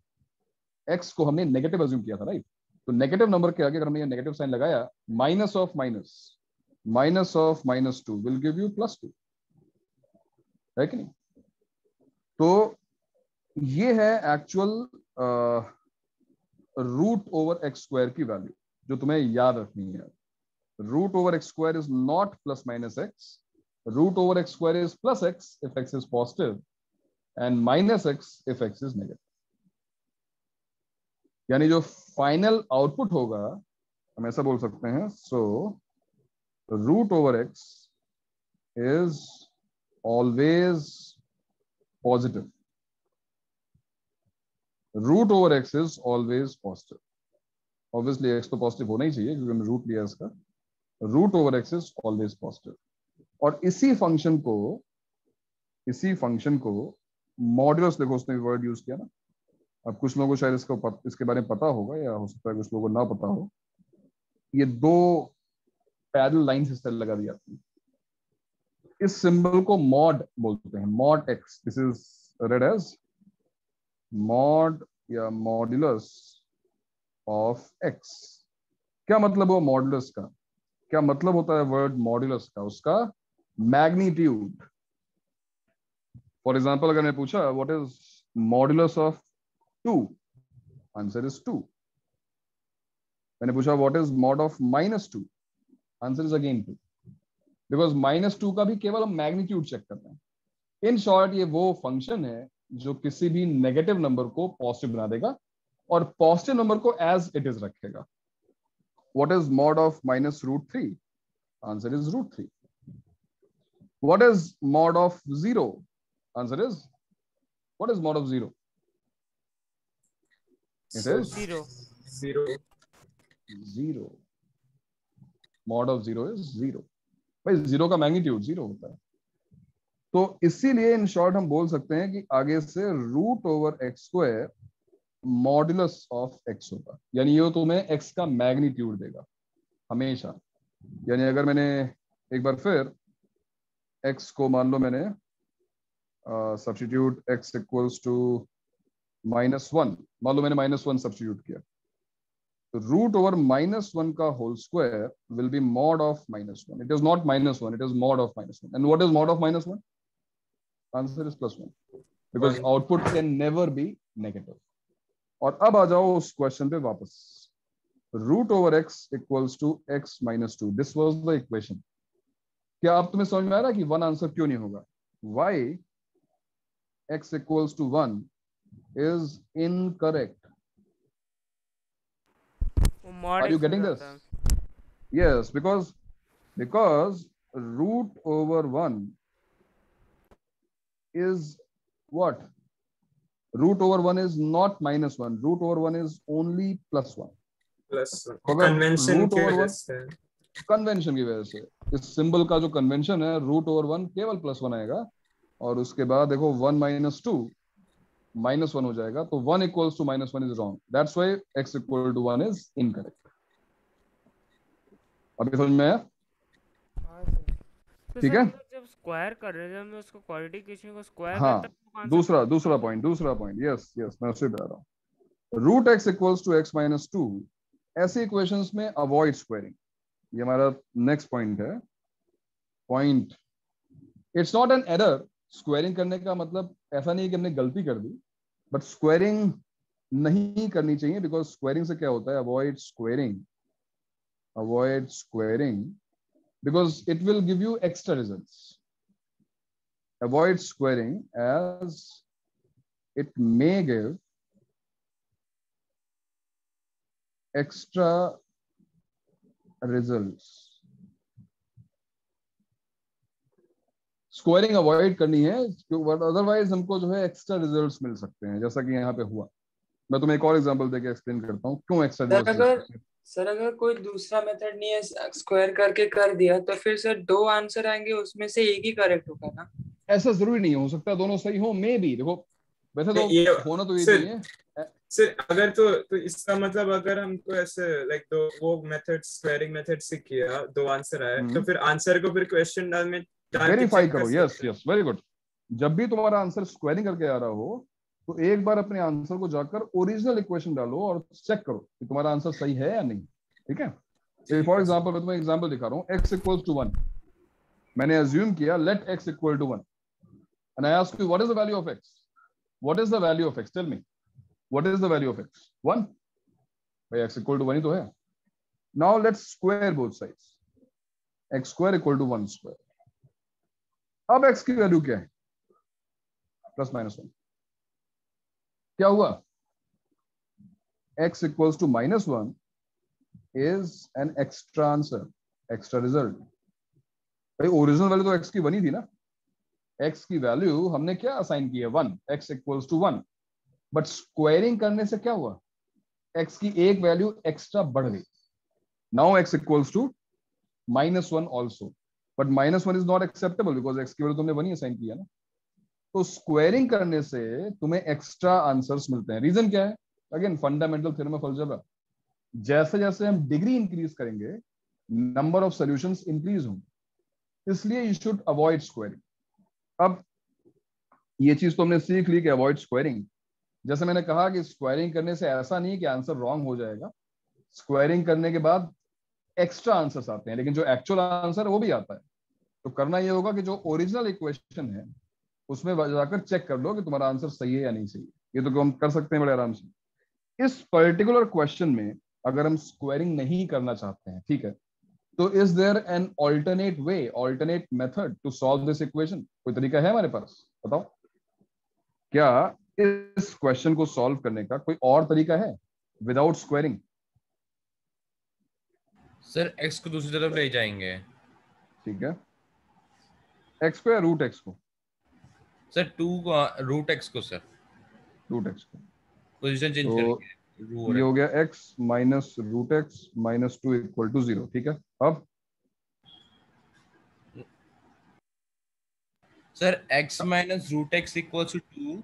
एक्स को हमने नेगेटिव अज्यूम किया था, राइट? तो नेगेटिव नंबर के आगे अगर हमने ये नेगेटिव साइन लगाया, minus of -2 will give you +2, है कि नहीं? तो ये है actual root over x square की वैल्यू जो तुम्हें याद रखनी है। Root over x square is not +-x. Root over x square is +x if x is positive and -x if x is negative. यानी जो फाइनल आउटपुट होगा, हम ऐसा बोल सकते हैं, so root over x is always positive. Root over x is always positive. Obviously x तो पॉजिटिव होना ही चाहिए क्योंकि हमने रूट लिया इसका. Root over x is always positive. और इसी फंक्शन को मॉड्यूलस, देखो उसने वर्ड यूज किया ना. अब कुछ लोगों को शायद इसके बारे में पता होगा, या हो सकता है कुछ लोगों को ना पता हो. ये दो पैरेलल लाइंस इस तरह लगा दी जाती है. इस सिंबल को मॉड बोलते हैं, mod x. This is read as mod या मॉड्यूलस ऑफ एक्स. क्या मतलब हुआ मॉड्यूलस का? क्या मतलब होता है वर्ड मॉड्यूलस का? उसका मैग्नीट्यूड. फॉर एग्जाम्पल अगर मैं पूछा what is modulus of 2, answer is 2. मैंने पूछा what is mod of -2, answer is again 2, because -2 का भी केवल हम मैग्नीट्यूड चेक करते हैं. इन शॉर्ट ये वो फंक्शन है जो किसी भी नेगेटिव नंबर को पॉजिटिव बना देगा और पॉजिटिव नंबर को एज इट इज रखेगा. What is mod of -√3, answer is √3. What is mod of 0, answer is what is mod of 0? It is 0. 0. Mod of 0 is 0. भाई 0 का मैग्नीट्यूड 0 होता है. तो इसीलिए इन शॉर्ट हम बोल सकते हैं कि आगे से √x² मॉड्यूलस ऑफ x होगा. यानी ये तुम्हें x का मैग्नीट्यूड देगा हमेशा. यानी अगर मैंने एक बार फिर x को मान लो मैंने सब्स्टिट्यूट x इक्वल्स टू -1, मान लो मैंने -1 सब्स्टिट्यूट किया, तो √(-1) का whole square will be mod of -1. It is not -1, it is mod of -1. And what is mod of -1? Answer is +1, because output can never be negative. और अब आ जाओ उस क्वेश्चन पे वापस. √(x = x - 2. This was the equation. क्या अब तुम्हें समझ में आ रहा है कि 1 आंसर क्यों नहीं होगा? Why x = 1 is incorrect. Are you getting this? Yes, because √(1) is what? √(1) is not -1. √(1) is only +1. Convention की वजह से. कन्वेंशन की वजह से इस सिंबल का जो कन्वेंशन है, √(1) केवल +1 आएगा और उसके बाद देखो 1 - 2 -1 हो जाएगा. तो 1 = -1 is wrong. That's why x = 1 is incorrect. अभी समझ में आया? ठीक है. जब स्क्वायर कर रहे थे हमने उसको क्वाड्रेटिक इक्वेशन को स्क्वायर हाँ, करता है. दूसरा पॉइंट. यस मैं उससे बता रहा हूँ. √x = x - 2 ऐसे इक्वेशंस में अवॉइड स्क्वायरिंग. ये हमारा नेक्स्ट पॉइंट है. Point it's not an error. Squaring करने का मतलब ऐसा नहीं है कि हमने गलती कर दी, बट स्क्वायरिंग नहीं करनी चाहिए, बिकॉज स्क्वायरिंग से क्या होता है? Avoid squaring because it will give you extra results. Avoid squaring as it may give extra results. Squaring avoid करनी है, अदरवाइज हमको जो है एक्स्ट्रा रिजल्ट्स मिल सकते हैं, जैसा कि यहाँ पे हुआ. मैं तुम्हें एक और एग्जांपल देके एक्सप्लेन करता हूँ क्यों एक्स्ट्रा रिजल्ट्स. सर अगर कोई दूसरा मेथड नहीं है, स्क्वायर करके कर दिया, तो फिर सर 2 आंसर आएंगे, उसमें से एक ही करेक्ट होगा ना? ऐसा जरूरी नहीं हो सकता दोनों सही हो. मे बी देखो वैसे तो ये होना तो ये चाहिए सर. अगर तो इसका मतलब अगर हमको ऐसे लाइक दो वो मेथड स्क्वायरिंग मेथड से किया, 2 आंसर आए, तो फिर आंसर को फिर क्वेश्चन में वेरीफाई करो. Yes very good. जब भी तुम्हारा आंसर स्क्वायरिंग करके आ रहा हो तो एक बार अपने आंसर को जाकर ओरिजिनल इक्वेशन डालो और चेक करो कि तुम्हारा आंसर सही है या नहीं. ठीक है. फॉर एग्जांपल मैं तुम्हें एग्जांपल दिखा रहा हूँ. x = 1. मैंने अज्यूम किया let x = 1 and I ask you what is the value of x? What is the value of x? Tell me. What is the value of x? 1. भाई x = 1 ही तो है. Now let's square both sides. x² = 1 square. अब x की वैल्यू क्या है? +-1. क्या हुआ? x = -1 is an extra answer, extra result. भाई ओरिजिनल वैल्यू तो x की 1 ही थी ना. x की वैल्यू हमने क्या असाइन की है? 1. x = 1. बट स्क्वायरिंग करने से क्या हुआ? x की एक वैल्यू एक्स्ट्रा बढ़ गई. Now x = -1 also, but -1 is not acceptable because x की वैल्यू तुमने 1 ही असाइन किया ना. तो स्क्वायरिंग करने से तुम्हें एक्स्ट्रा आंसर्स मिलते हैं. रीजन क्या है? Again fundamental theorem of algebra. जैसे जैसे हम डिग्री इंक्रीज करेंगे नंबर ऑफ सॉल्यूशंस इंक्रीज होंगे, इसलिए यू शुड अवॉइड स्क्वायरिंग. अब ये चीज तो हमने सीख ली कि अवॉइड स्क्वायरिंग. जैसे मैंने कहा कि स्क्वायरिंग करने से ऐसा नहीं कि आंसर रॉन्ग हो जाएगा. स्क्वायरिंग करने के बाद एक्स्ट्रा आंसर्स आते हैं, लेकिन जो एक्चुअल आंसर है वो भी आता है. तो करना ये होगा कि जो ओरिजिनल इक्वेशन है उसमें जाकर चेक कर लो कि तुम्हारा आंसर सही है या नहीं सही है। ये तो हम कर सकते हैं बड़े आराम से। इस पर्टिकुलर क्वेश्चन में अगर हम स्क्वायरिंग नहीं करना चाहते हैं, ठीक है, तो is there an alternate way, alternate method to solve this equation? कोई तरीका है हमारे पास? बताओ, क्या इस क्वेश्चन को सॉल्व करने का कोई और तरीका है विदाउट स्क्वायरिंग? सर x को दूसरी तरफ ले जाएंगे। ठीक है, एक्स को या रूट एक्स को? सर 2 रूट x को सर, रूट एक्स को। पोजीशन चेंज तो करेंगे। ये हो गया x minus root x minus 2 equal to 0। ठीक है, अब sir x minus root x equal to 2,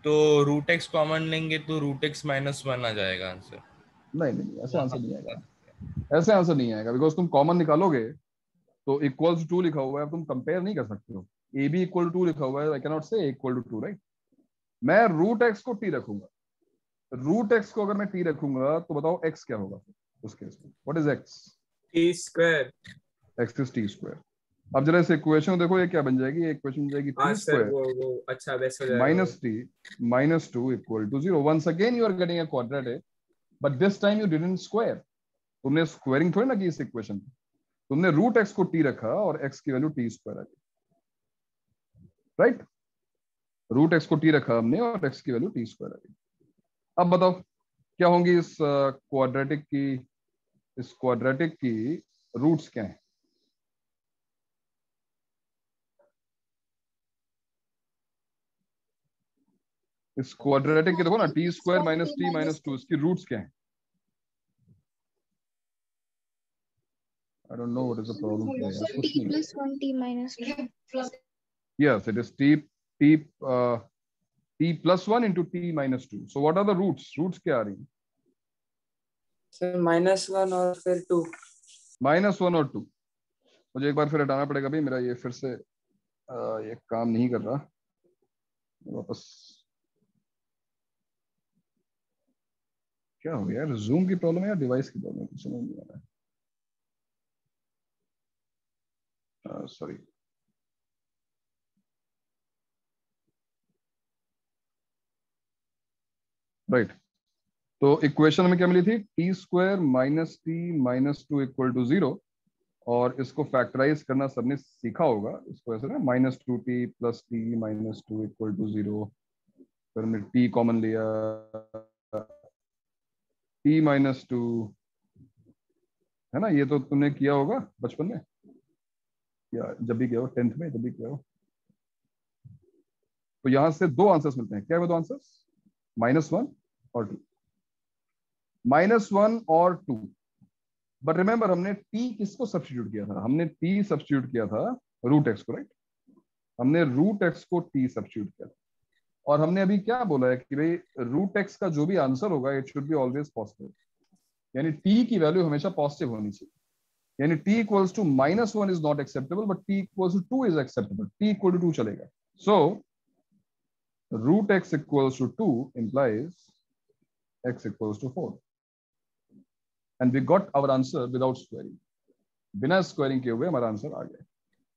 तो रूट x कॉमन लेंगे तो रूट x माइनस 1 आ जाएगा आंसर। नहीं नहीं, ऐसे आंसर नहीं आएगा, ऐसे आंसर नहीं आएगा, बिकॉज तुम कॉमन निकालोगे तो इक्वल्स टू लिखा हुआ है, तुम कंपेयर नहीं कर सकते हो। ए बी इक्वल टू लिखा हुआ है, आई कैन नॉट से इक्वल टू 2, राइट? मैं रूट एक्स को टी रखूंगा। रूट एक्स को अगर मैं टी रखूंगा तो बताओ एक्स क्या होगा उस केस में? What is x? T square. X is T square. अब जरा इस इक्वेशन देखो, ये क्या बन जाएगी? ये इक्वेशन बन जाएगी हाँ टी सर, स्क्वायर वो अच्छा वैसे हो जाएगा। Minus t minus 2 equal to 0। Once again you are getting a quadratic, but this time you didn't square. तुमने स्क्वायरिंग थोड़ी ना की इस इक्वेशन, तुमने रूट एक्स को टी रखा और एक्स की वैल्यू टी स्क्वायर आ गई, राइट? रूट एक्स को टी रखा हमने और एक्स की वैल्यू टी स्क्वायर आ गई। अब बताओ क्या होंगी इस क्वाड्रेटिक की रूट्स क्या हैं? इस क्वाड्रेटिक के देखो ना, T square minus t minus 2, इसकी रूट्स क्या हैं? I don't know what is the problem here. यार, कुछ नहीं। plus 1 t minus 2. Yes, it is t plus 1 into t minus 2. So what are the roots? Roots क्या आ रही हैं? सर -1 और फिर 2। -1 और 2। मुझे एक बार फिर हटाना पड़ेगा भाई, मेरा ये फिर से ये काम नहीं कर रहा। वापस क्या हो गया यार? जूम की प्रॉब्लम है या डिवाइस की प्रॉब्लम है? कुछ समझ नहीं आ रहा है। सॉरी। राइट, तो इक्वेशन में क्या मिली थी? T square minus t minus 2 equal to 0। और इसको फैक्टराइज करना सबने सीखा होगा। इसको ऐसे ना, -2t plus t minus 2 equal to 0। फिर हमने t कॉमन लिया, t माइनस 2, है ना? ये तो तुमने किया होगा बचपन में, या जब भी किया हो, 10th में जब भी किया हो। तो यहां से दो आंसर्स मिलते हैं। क्या है वो दो आंसर्स? -1 और 2। -1 और 2। बट रिमेंबर, हमने t किसको सब्स्टिट्यूट किया था? हमने t सब्स्टिट्यूट किया था रूट एक्स को, राइट? हमने रूट एक्स को t सब्स्टिट्यूट किया था। और हमने अभी क्या बोला है कि भाई रूट एक्स का जो भी आंसर होगा it should be always positive, यानी t की वैल्यू हमेशा पॉजिटिव होनी चाहिए। यानी t equals to -1 is not acceptable, but t equals to 2 is acceptable. t equal to 2 चलेगा। So root x equals to 2 implies x equals to 4, and we got our answer without squaring. बिना स्क्वायरिंग किए हुए हमारा आंसर आ गया।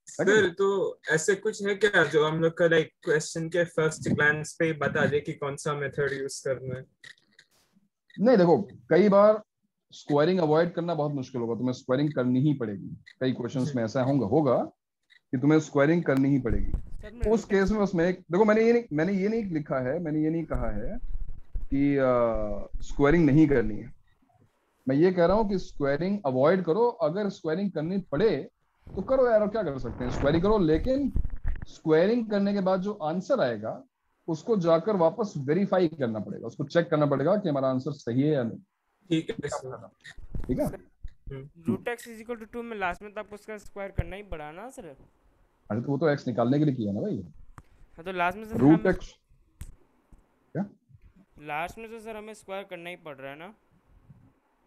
सर तो ऐसे कुछ है क्या जो हम लोग का लाइक क्वेश्चन के फर्स्ट ग्लांस पे बता दे कि कौन सा मेथड यूज करना है? नहीं, देखो, कई बार स्क्वायरिंग अवॉइड करना बहुत मुश्किल होगा, तुम्हें स्क्वायरिंग करनी ही पड़ेगी। कई क्वेश्चंस में ऐसा होगा कि तुम्हें स्क्वायरिंग करनी ही पड़ेगी। उस केस में उसमें देखो, मैंने ये नहीं लिखा है, मैंने ये नहीं कहा है कि स्क्वायरिंग नहीं करनी है। मैं ये कह रहा हूँ कि स्क्वायरिंग अवॉइड करो। अगर स्क्वायरिंग करनी पड़े तो करो यार, और क्या कर सकते हैं, स्क्वायरिंग करो। लेकिन स्क्वायरिंग करने के बाद जो आंसर आएगा उसको जाकर वापस वेरीफाई करना पड़ेगा, उसको चेक करना पड़ेगा कि हमारा आंसर सही है या नहीं। ठीक है सर। ठीक है। Root x is equal to 2 में लास्ट में तो आपको उसका स्क्वायर करना ही पड़ा ना सर? अरे तो वो तो एक्स निकालने के लिए किया ना भाई। हाँ, तो लास्ट में से रूट एक्स क्या? लास्ट में तो सर हमें स्क्वायर करना ही पड़ रहा है ना?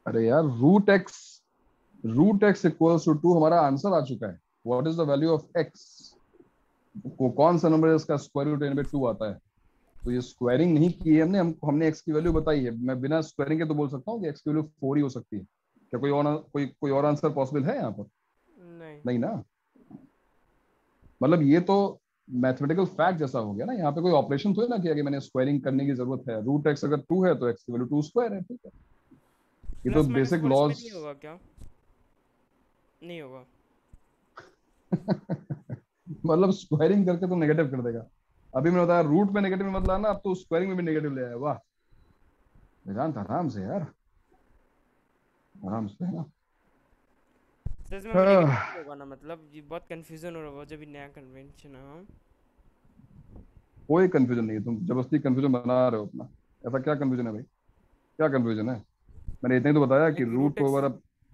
अरे यार, रूट एक्स इक्वल्स टू 2 हमारा आंसर आ चुका है। What is the value of x? को कौन सा नंबर है इसका स्क्वायर रूट 10/2 आता है? तो ये स्क्वायरिंग नहीं की है हमने एक्स की वैल्यू बताई है। मैं बिना स्क्वायरिंग के तो बोल सकता हूँ कि एक्स की वैल्यू 4 ही हो सकती है। क्या कोई और आंसर पॉसिबल है यहाँ पर? नहीं ना। मतलब ये तो मैथमेटिकल फैक्ट जैसा हो गया ना, यहाँ पे कोई ऑपरेशन तो है ना किया कि मैंने स्क्वायरिंग करने की जरूरत है। रूट एक्स अगर 2 है तो एक्स की वैल्यू 2 स्क्वायर है, ठीक है। ये तो प्लस माइनस बेसिक 4 इसमें लॉज नहीं होगा क्या? नहीं होगा। मतलब स्क्वायरिंग करके तो नेगेटिव कर देगा। अभी मैंने बताया रूट में नेगेटिव मत लाना, अब तो स्क्वायरिंग में भी नेगेटिव ले आया। वाह वेदांत, आराम से यार, आराम से है ना। सर इसमें नेगेटिव होगा ना, मतलब ये बहुत कंफ्यूजन हो रहा होगा जब ये नया कन्वेंशन है। हाँ? कोई कंफ्यूजन नहीं है, तुम जबरदस्ती कंफ्यूजन बना रहे हो अपना। ऐसा क्या कंफ्यूजन है भाई, क्या कंफ्यूजन है? मैंने इतना ही तो बताया कि एक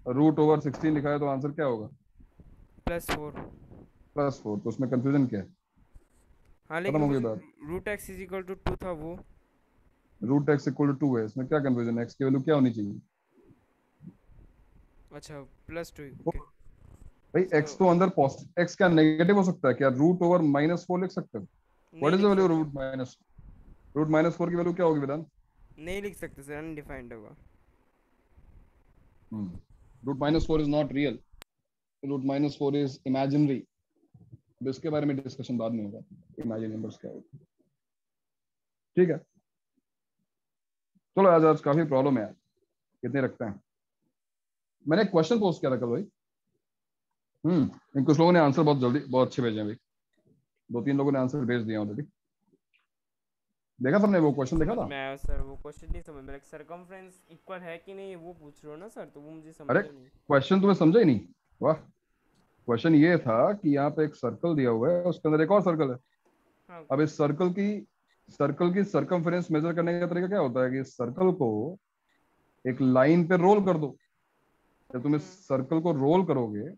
रूट ओवर 16 लिखा है तो आंसर क्या होगा? +4। +4। तो उसमें कंफ्यूजन क्या है? हाँ खत्म लेकिन हो वो गई जो बात। Root x is equal to 2 था वो। रूट एक्स इक्वल टू 2 है, इसमें क्या कंफ्यूजन है? एक्स की वैल्यू क्या होनी चाहिए? अच्छा +2, ओके। भाई सो एक्स तो अंदर पॉजिटिव, एक्स क्या नेगेटिव हो सकता है क्या? रूट ओवर -4 लिख सकते हो? व्हाट नहीं इज द लिख वैल्यू सकते, रूट -4 की वैल्यू क्या होगी वेदांत? नहीं लिख सकते सर, अनडिफाइंड होगा। Root -4 is not real, root -4 is imaginary. अब इसके बारे में डिस्कशन बाद में होगा, इमेजिनरी नंबर्स क्या होते हैं, ठीक है। चलो आज काफी प्रॉब्लम है यार, कितने रखते हैं। मैंने एक क्वेश्चन पोस्ट किया था कल भाई। कुछ लोगों ने आंसर बहुत जल्दी बहुत अच्छे भेजे हैं भाई, 2-3 लोगों ने आंसर भेज दिया ऑलरेडी। देखा सबने वो क्वेश्चन? देखा समझ था? में आया सर, वो क्वेश्चन नहीं समझ में आया। सरकमफ्रेंस इक्वल है कि नहीं वो पूछ रहे हो ना सर, तो वो मुझे समझ अरे में नहीं। क्वेश्चन तुम्हें समझा ही नहीं? वाह। क्वेश्चन ये था कि यहाँ पे एक सर्कल दिया हुआ है, उसके अंदर एक और सर्कल है। हाँ। अब इस सर्कल की सरकमफ्रेंस मेजर करने का तरीका क्या होता है कि इस सर्कल को एक लाइन पे रोल कर दो। जब तुम इस सर्कल को रोल करोगे,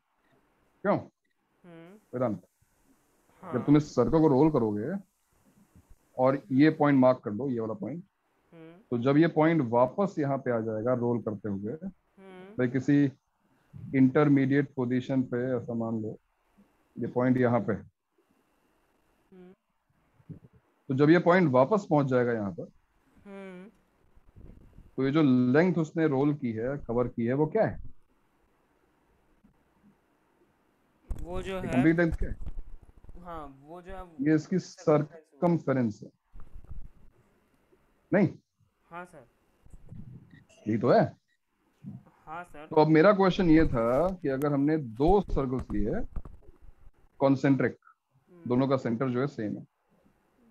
क्यों वेदांत, जब तुम हाँ। इस सर्कल को रोल करोगे और ये पॉइंट मार्क कर लो, ये वाला पॉइंट, तो जब ये पॉइंट वापस यहाँ पे आ जाएगा रोल करते हुए, भाई किसी इंटरमीडिएट पोजीशन पे, ऐसा मान लो ये पॉइंट यहाँ पे, तो जब ये पॉइंट वापस पहुंच जाएगा यहाँ पर, तो ये जो लेंथ उसने रोल की है, कवर की है, वो क्या है? वो जो है, कंप्लीट लेंथ क्या है? हाँ वो जो है ये इसकी सरकमफेरेंस है, नहीं? हाँ सर। यही तो है। हाँ सर। तो अब मेरा क्वेश्चन ये था कि अगर हमने 2 सर्कल्स लिए कॉन्सेंट्रिक, दोनों का सेंटर जो है सेम है,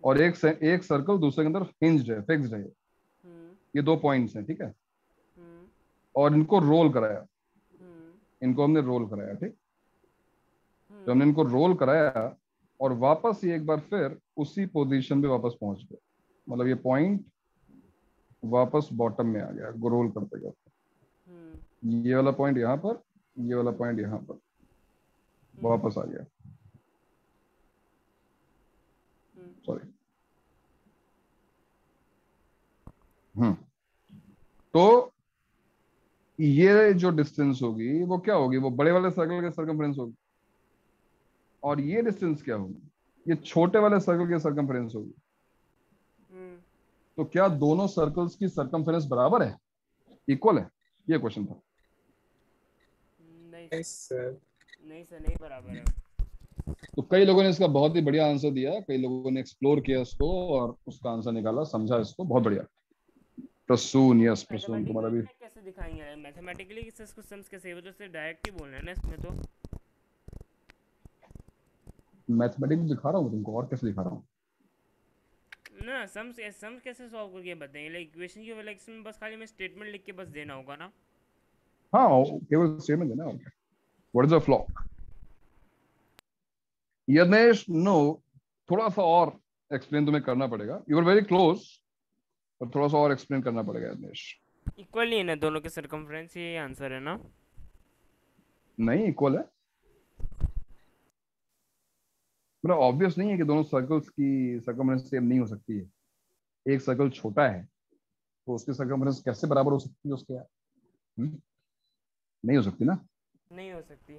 और एक सर्कल दूसरे के अंदर हिंज्ड है, फिक्स्ड है, ये 2 पॉइंट्स हैं, ठीक है, और इनको रोल कराया, इनको हमने रोल कराया, ठीक। तो हमने इनको रोल कराया और वापस ये एक बार फिर उसी पोजीशन पे वापस पहुंच गए, मतलब ये पॉइंट वापस बॉटम में आ गया रोल करते करते। ये वाला पॉइंट यहाँ पर, ये वाला पॉइंट यहाँ पर वापस आ गया, सॉरी। तो ये जो डिस्टेंस होगी वो क्या होगी? वो बड़े वाले सर्कल के सरकमफ्रेंस होगी। और ये डिस्टेंस क्या होगी? ये छोटे वाले सर्कल के सरकमफ्रेंस होगी। तो क्या दोनों सर्कल्स की सरकमफ्रेंस बराबर है, इक्वल है? ये क्वेश्चन था। नहीं सर, नहीं बराबर है। तो कई लोगों ने इसका बहुत ही बढ़िया आंसर दिया, कई लोगों ने एक्सप्लोर किया इसको और उसका आंसर निकाला, समझा इसको, बहुत बढ़िया। प्रसून, यस प्रसून, तुम्हारा भी। कैसे दिखाएंगे मैथमेटिकली इसको सम्स कैसे? वो तो सिर्फ डायरेक्ट ही बोलना है ना इसमें तो। मैथमेटिक्स दिखा रहा हूँ तुमको, और कैसे दिखा रहा हूँ ना? सम्स कैसे सॉल्व करके बताएंगे? लाइक इक्वेशन की लाइक इसमें बस खाली में स्टेटमेंट लिख के बस देना होगा ना? हाँ, केवल स्टेटमेंट देना। What is the flaw? Yagnesh, no, थोड़ा सा और एक्सप्लेन तुम्हें करना पड़ेगा। यू आर वेरी क्लोज, पर थोड़ा सा और एक्सप्लेन करना पड़ेगा यज्ञेश। इक्वल नहीं है ना दोनों के सरकमफ्रेंस, ये आंसर है ना? नहीं इक्वल है, मतलब ऑब्वियस नहीं है कि दोनों सर्कल्स की सरकमफ्रेंस सेम नहीं हो सकती है। एक सर्कल छोटा है तो उसकी सरकमफ्रेंस कैसे बराबर हो सकती है उसके? नहीं हो सकती ना? नहीं हो सकती।